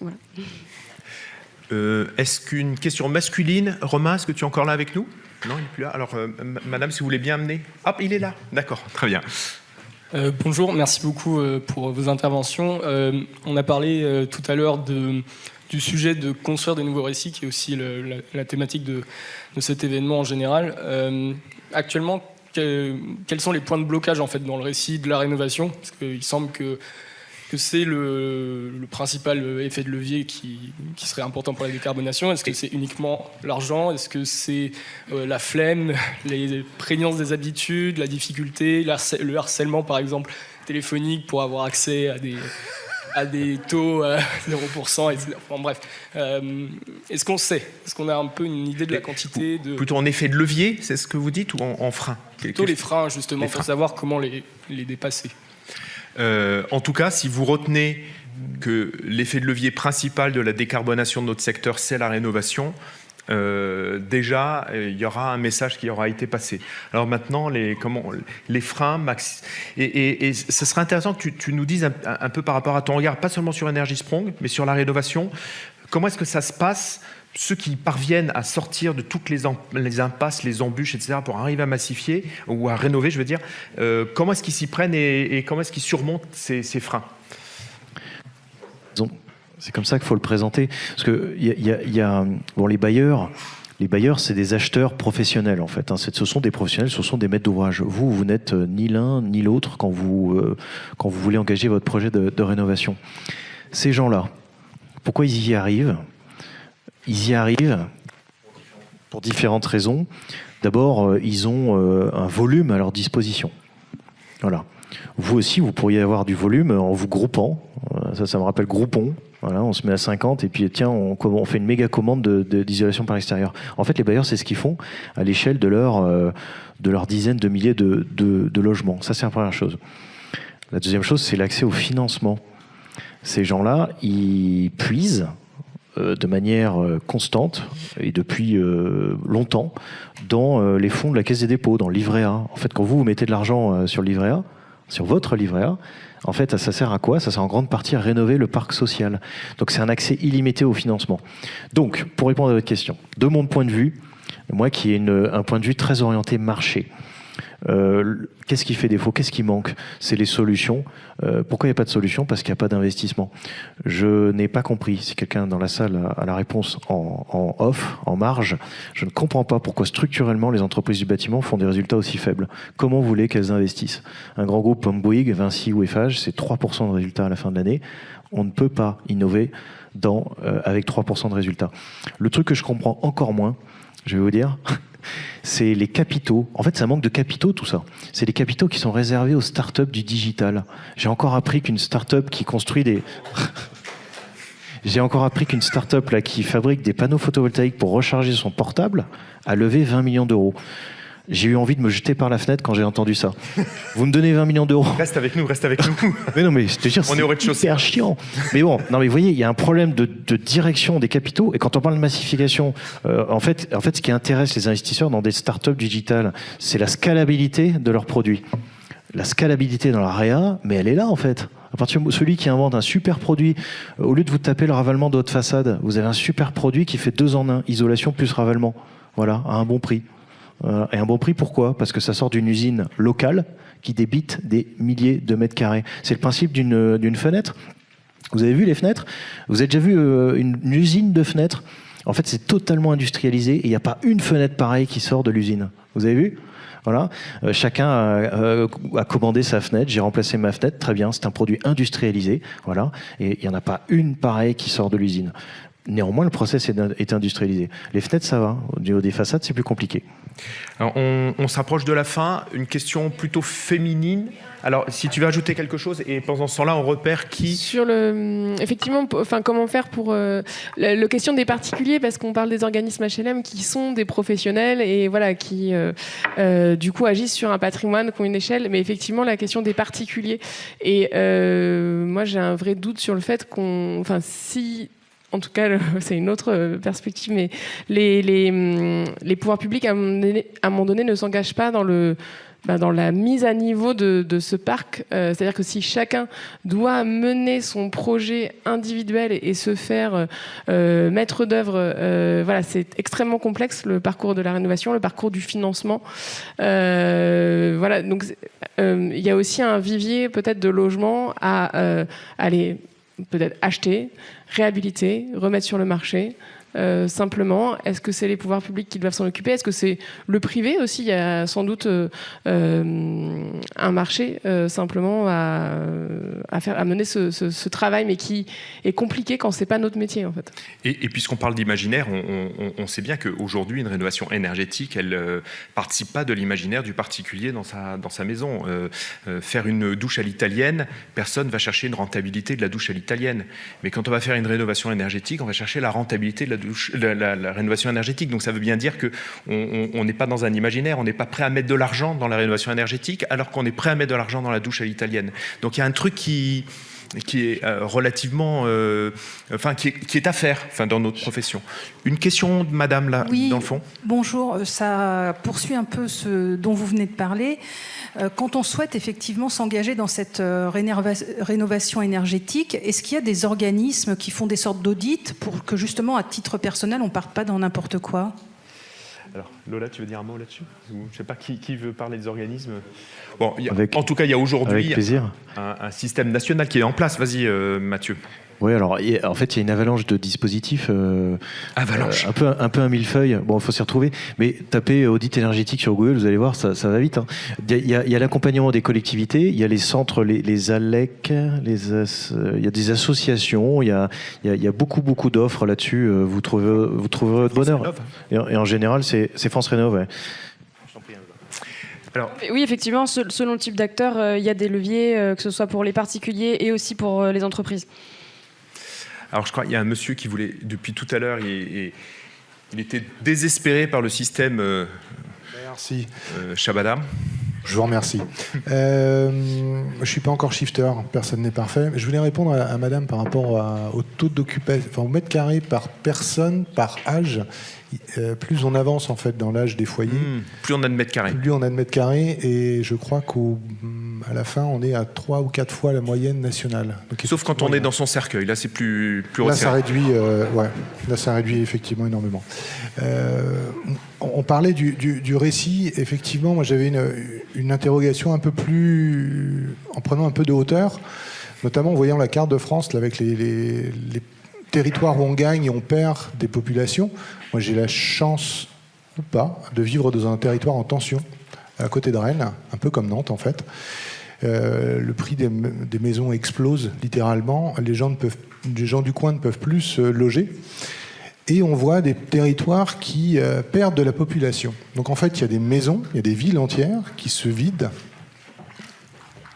voilà. Est-ce qu'une question masculine, Romain, est-ce que tu es encore là avec nous ? Non, il n'est plus là. Alors, madame, si vous voulez bien amener... Hop, il est là. D'accord, très bien. Bonjour, merci beaucoup pour vos interventions. On a parlé tout à l'heure du sujet de construire des nouveaux récits, qui est aussi la thématique de cet événement en général. Actuellement, quels sont les points de blocage en fait, dans le récit de la rénovation ? Parce qu'il semble que c'est le principal effet de levier qui serait important pour la décarbonation. Est-ce que c'est uniquement l'argent ? Est-ce que c'est la flemme, les prégnances des habitudes, la difficulté, le harcèlement par exemple téléphonique pour avoir accès à des taux 0%, etc. Enfin, bref, est-ce qu'on sait ? Est-ce qu'on a un peu une idée de la quantité de... Plutôt en effet de levier, c'est ce que vous dites, ou en frein ? Plutôt les freins, justement, pour savoir comment les dépasser. En tout cas, si vous retenez que l'effet de levier principal de la décarbonation de notre secteur, c'est la rénovation, déjà, il y aura un message qui aura été passé. Alors maintenant, les freins, et ce serait intéressant que tu nous dises un peu par rapport à ton regard, pas seulement sur Energy Sprong, mais sur la rénovation. Comment est-ce que ça se passe ? Ceux qui parviennent à sortir de toutes les impasses, les embûches, etc., pour arriver à massifier, ou à rénover, je veux dire, comment est-ce qu'ils s'y prennent et comment est-ce qu'ils surmontent ces freins ? C'est comme ça qu'il faut le présenter. Parce que les bailleurs, c'est des acheteurs professionnels, en fait. Ce sont des professionnels, ce sont des maîtres d'ouvrage. Vous n'êtes ni l'un ni l'autre quand vous voulez engager votre projet de rénovation. Ces gens-là, pourquoi ils y arrivent ? Ils y arrivent pour différentes raisons. D'abord, ils ont un volume à leur disposition. Voilà. Vous aussi, vous pourriez avoir du volume en vous groupant. Ça me rappelle Groupon. Voilà, on se met à 50 et puis tiens, on fait une méga commande d'isolation par l'extérieur. En fait, les bailleurs, c'est ce qu'ils font à l'échelle de leurs dizaines de milliers de logements. Ça, c'est la première chose. La deuxième chose, c'est l'accès au financement. Ces gens-là, ils puisent de manière constante et depuis longtemps dans les fonds de la Caisse des dépôts, dans le livret A. En fait, quand vous mettez de l'argent sur le livret A, sur votre livret A, en fait, ça sert à quoi? Ça sert en grande partie à rénover le parc social. Donc c'est un accès illimité au financement. Donc, pour répondre à votre question, de mon point de vue, moi qui ai un point de vue très orienté marché, qu'est-ce qui fait défaut? Qu'est-ce qui manque? C'est les solutions. Pourquoi il n'y a pas de solution? Parce qu'il n'y a pas d'investissement. Je n'ai pas compris, si quelqu'un dans la salle a la réponse en off, en marge, je ne comprends pas pourquoi structurellement les entreprises du bâtiment font des résultats aussi faibles. Comment vous voulez qu'elles investissent? Un grand groupe comme Bouygues, Vinci ou Eiffage, c'est 3% de résultats à la fin de l'année. On ne peut pas innover avec 3% de résultats. Le truc que je comprends encore moins, je vais vous dire, c'est les capitaux. En fait, ça manque de capitaux, tout ça. C'est les capitaux qui sont réservés aux startups du digital. J'ai encore appris qu'une startup qui construit des... J'ai encore appris qu'une startup là, qui fabrique des panneaux photovoltaïques pour recharger son portable a levé 20 millions d'euros. J'ai eu envie de me jeter par la fenêtre quand j'ai entendu ça. Vous me donnez 20 millions d'euros. Reste avec nous, reste avec nous. Mais non, mais je te jure, on est au rez-de-chaussée. Hyper chiant. Mais bon, non, mais vous voyez, il y a un problème de direction des capitaux. Et quand on parle de massification, en fait, ce qui intéresse les investisseurs dans des startups digitales, c'est la scalabilité de leurs produits. La scalabilité dans la réa, mais elle est là, en fait. À partir de celui qui invente un super produit, au lieu de vous taper le ravalement de votre façade, vous avez un super produit qui fait 2 en 1, isolation plus ravalement. Voilà, à un bon prix. Et un bon prix, pourquoi? Parce que ça sort d'une usine locale qui débite des milliers de mètres carrés. C'est le principe d'une fenêtre. Vous avez vu les fenêtres? Vous avez déjà vu une usine de fenêtres? En fait, c'est totalement industrialisé et il n'y a pas une fenêtre pareille qui sort de l'usine. Vous avez vu? Voilà. Chacun a commandé sa fenêtre. J'ai remplacé ma fenêtre. Très bien, c'est un produit industrialisé. Voilà. Et il n'y en a pas une pareille qui sort de l'usine. Néanmoins, le process est industrialisé. Les fenêtres, ça va. Au niveau des façades, c'est plus compliqué. Alors, on s'approche de la fin. Une question plutôt féminine. Alors, si tu veux ajouter quelque chose, et pendant ce temps-là, on repère qui... Sur effectivement, comment faire pour la question des particuliers, parce qu'on parle des organismes HLM qui sont des professionnels et voilà, qui du coup agissent sur un patrimoine qui ont une échelle, mais effectivement la question des particuliers. Et moi, j'ai un vrai doute sur le fait en tout cas, c'est une autre perspective, mais les pouvoirs publics, à un moment donné, ne s'engagent pas dans la mise à niveau de ce parc. C'est-à-dire que si chacun doit mener son projet individuel et se faire maître d'œuvre, voilà, c'est extrêmement complexe, le parcours de la rénovation, le parcours du financement. Voilà, donc il y a aussi un vivier peut-être de logements à aller peut-être acheter, réhabiliter, remettre sur le marché. Simplement, est-ce que c'est les pouvoirs publics qui doivent s'en occuper? Est-ce que c'est le privé aussi? Il y a sans doute un marché simplement à mener ce travail, mais qui est compliqué quand c'est pas notre métier en fait. Et puisqu'on parle d'imaginaire, on sait bien qu'aujourd'hui une rénovation énergétique, elle participe pas de l'imaginaire du particulier dans sa maison. Faire une douche à l'italienne, personne va chercher une rentabilité de la douche à l'italienne. Mais quand on va faire une rénovation énergétique, on va chercher la rentabilité de la rénovation énergétique. Donc ça veut bien dire qu'on n'est pas dans un imaginaire, on n'est pas prêt à mettre de l'argent dans la rénovation énergétique alors qu'on est prêt à mettre de l'argent dans la douche à l'italienne. Donc il y a un truc qui est relativement... qui est à faire dans notre profession. Une question de madame là, oui, dans le fond. Bonjour, ça poursuit un peu ce dont vous venez de parler. Quand on souhaite effectivement s'engager dans cette rénovation énergétique, est-ce qu'il y a des organismes qui font des sortes d'audits pour que justement, à titre personnel, on ne parte pas dans n'importe quoi? Alors, Lola, tu veux dire un mot là-dessus? Je ne sais pas qui veut parler des organismes. Bon, en tout cas, il y a aujourd'hui un système national qui est en place. Vas-y, Mathieu. Oui, alors en fait, il y a une avalanche de dispositifs. Avalanche. Un peu un millefeuille. Bon, il faut s'y retrouver. Mais tapez audit énergétique sur Google, vous allez voir, ça va vite. Hein. Il y a l'accompagnement des collectivités, il y a les centres, les ALEC, il y a des associations, il y a beaucoup d'offres là-dessus. Vous trouverez votre bonheur. Et en général, c'est France Rénov'. Ouais. Alors, oui, effectivement, selon le type d'acteur, il y a des leviers, que ce soit pour les particuliers et aussi pour les entreprises. Alors je crois qu'il y a un monsieur qui voulait, depuis tout à l'heure, il était désespéré par le système Merci. Shabada. Je vous remercie. Je ne suis pas encore shifter, personne n'est parfait. Je voulais répondre à madame par rapport au taux d'occupation, enfin, au mètre carré par personne, par âge. Plus on avance en fait dans l'âge des foyers, plus on a de mètres carrés. Plus on a de mètres carrés, et je crois qu'à la fin, on est à 3 ou 4 fois la moyenne nationale. Donc, sauf quand on est dans son cercueil, là c'est plus là, ça réduit, là ça réduit effectivement énormément. On parlait du récit. Effectivement, moi j'avais une interrogation un peu plus, en prenant un peu de hauteur, notamment en voyant la carte de France là, avec les territoires où on gagne et on perd des populations. Moi, j'ai la chance, ou pas, de vivre dans un territoire en tension, à côté de Rennes, un peu comme Nantes, en fait. Le prix des maisons explose, littéralement. Les gens du coin ne peuvent plus se loger. Et on voit des territoires qui perdent de la population. Donc, en fait, il y a des maisons, il y a des villes entières qui se vident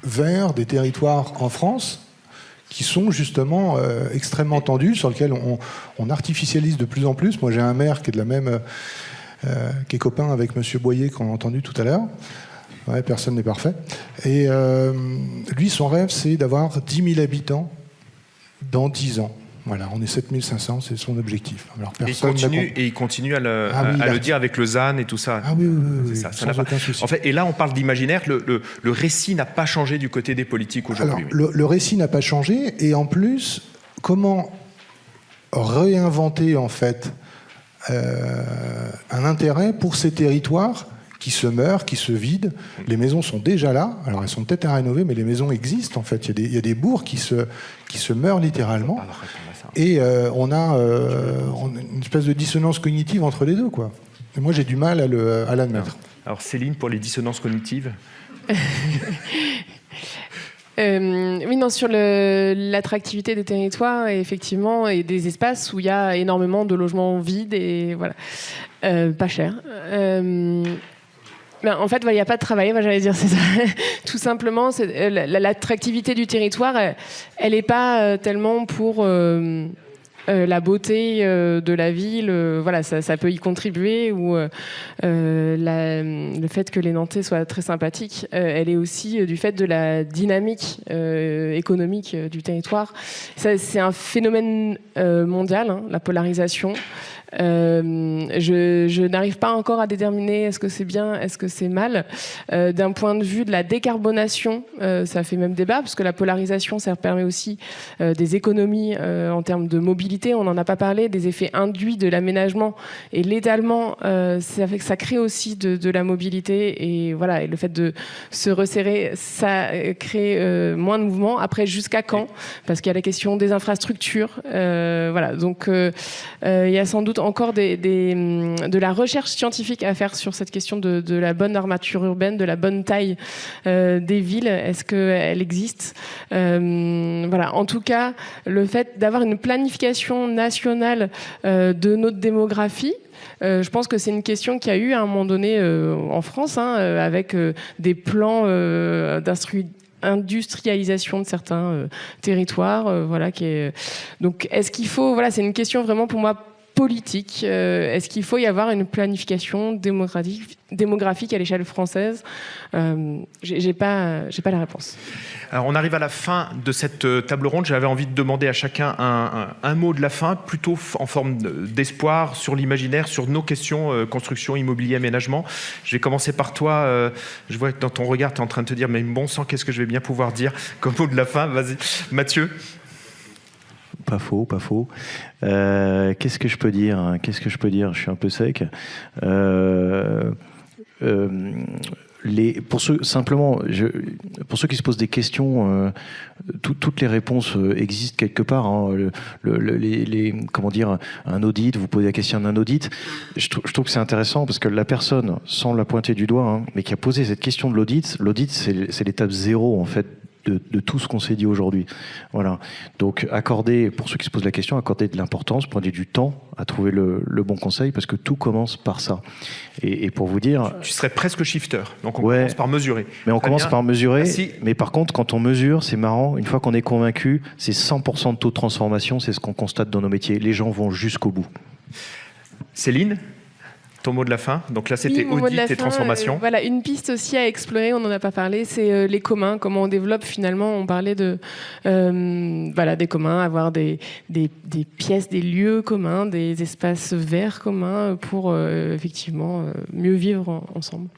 vers des territoires en France qui sont justement extrêmement tendus, sur lesquels on artificialise de plus en plus. Moi, j'ai un maire qui est de la même, qui est copain avec Monsieur Boyer, qu'on a entendu tout à l'heure. Ouais, personne n'est parfait. Et lui, son rêve, c'est d'avoir 10 000 habitants dans 10 ans. Voilà, on est 7500, c'est son objectif. Alors, il continue à le dire avec le ZAN et tout ça. Ah oui, ça sans aucun souci. En fait, et là, on parle d'imaginaire. Le récit n'a pas changé du côté des politiques aujourd'hui. Alors, le récit n'a pas changé, et en plus, comment réinventer en fait un intérêt pour ces territoires qui se meurent, qui se vident. Les maisons sont déjà là. Alors, elles sont peut-être à rénover, mais les maisons existent, en fait. Il y a des bourgs qui se meurent littéralement. Et on a une espèce de dissonance cognitive entre les deux, quoi. Et moi, j'ai du mal à l'admettre. Alors, Céline, pour les dissonances cognitives oui, non, sur l'attractivité des territoires, effectivement, et des espaces où il y a énormément de logements vides et voilà, pas cher. En fait, il n'y a pas de travail, j'allais dire, c'est ça. Tout simplement, l'attractivité du territoire, elle n'est pas tellement pour la beauté de la ville. Voilà, ça peut y contribuer, ou le fait que les Nantais soient très sympathiques, elle est aussi du fait de la dynamique économique du territoire. C'est un phénomène mondial, hein, la polarisation. Je n'arrive pas encore à déterminer est-ce que c'est bien, est-ce que c'est mal. D'un point de vue de la décarbonation, ça fait même débat, parce que la polarisation, ça permet aussi des économies en termes de mobilité. On n'en a pas parlé, des effets induits de l'aménagement et l'étalement, ça fait que ça crée aussi de la mobilité. Et voilà, et le fait de se resserrer, ça crée moins de mouvement. Après, jusqu'à quand? Parce qu'il y a la question des infrastructures. Voilà, donc il y a sans doute encore de la recherche scientifique à faire sur cette question de la bonne armature urbaine, de la bonne taille des villes. Est-ce qu'elle existe? Voilà. En tout cas, le fait d'avoir une planification nationale de notre démographie, je pense que c'est une question qu'il y a eu à un moment donné en France, hein, avec des plans industrialisation de certains territoires. Voilà, donc, est-ce qu'il faut... Voilà, c'est une question vraiment pour moi politique. Est-ce qu'il faut y avoir une planification démographique à l'échelle française? J'ai pas la réponse. Alors, on arrive à la fin de cette table ronde. J'avais envie de demander à chacun un mot de la fin, plutôt en forme d'espoir sur l'imaginaire, sur nos questions construction, immobilier, aménagement. Je vais commencer par toi. Je vois que dans ton regard, tu es en train de te dire, mais bon sang, qu'est-ce que je vais bien pouvoir dire comme mot de la fin? Vas-y, Mathieu. Pas faux, pas faux. Qu'est-ce que je peux dire? Je suis un peu sec. Pour ceux qui se posent des questions, toutes les réponses existent quelque part. Hein. Comment dire, un audit, vous posez la question d'un audit. Je trouve que c'est intéressant parce que la personne, sans la pointer du doigt, hein, mais qui a posé cette question de l'audit, c'est l'étape 0 en fait de tout ce qu'on s'est dit aujourd'hui. Voilà. Donc, pour ceux qui se posent la question, accorder de l'importance, prenez du temps à trouver le bon conseil, parce que tout commence par ça. Et pour vous dire... Tu serais presque shifter, donc on commence par mesurer. Mais on commence par mesurer, mais par contre, quand on mesure, c'est marrant, une fois qu'on est convaincu, c'est 100% de taux de transformation, c'est ce qu'on constate dans nos métiers. Les gens vont jusqu'au bout. Céline, ton mot de la fin. Donc là, c'était audit et transformation. Voilà, une piste aussi à explorer, on n'en a pas parlé, c'est les communs. Comment on développe finalement. On parlait de des communs, avoir des pièces, des lieux communs, des espaces verts communs pour effectivement mieux vivre ensemble.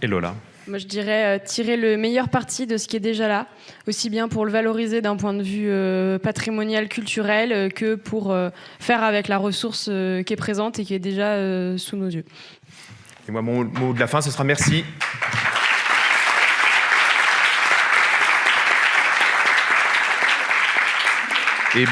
Et Lola? Moi, je dirais tirer le meilleur parti de ce qui est déjà là, aussi bien pour le valoriser d'un point de vue patrimonial, culturel, que pour faire avec la ressource qui est présente et qui est déjà sous nos yeux. Et moi, mon mot de la fin, ce sera merci. Et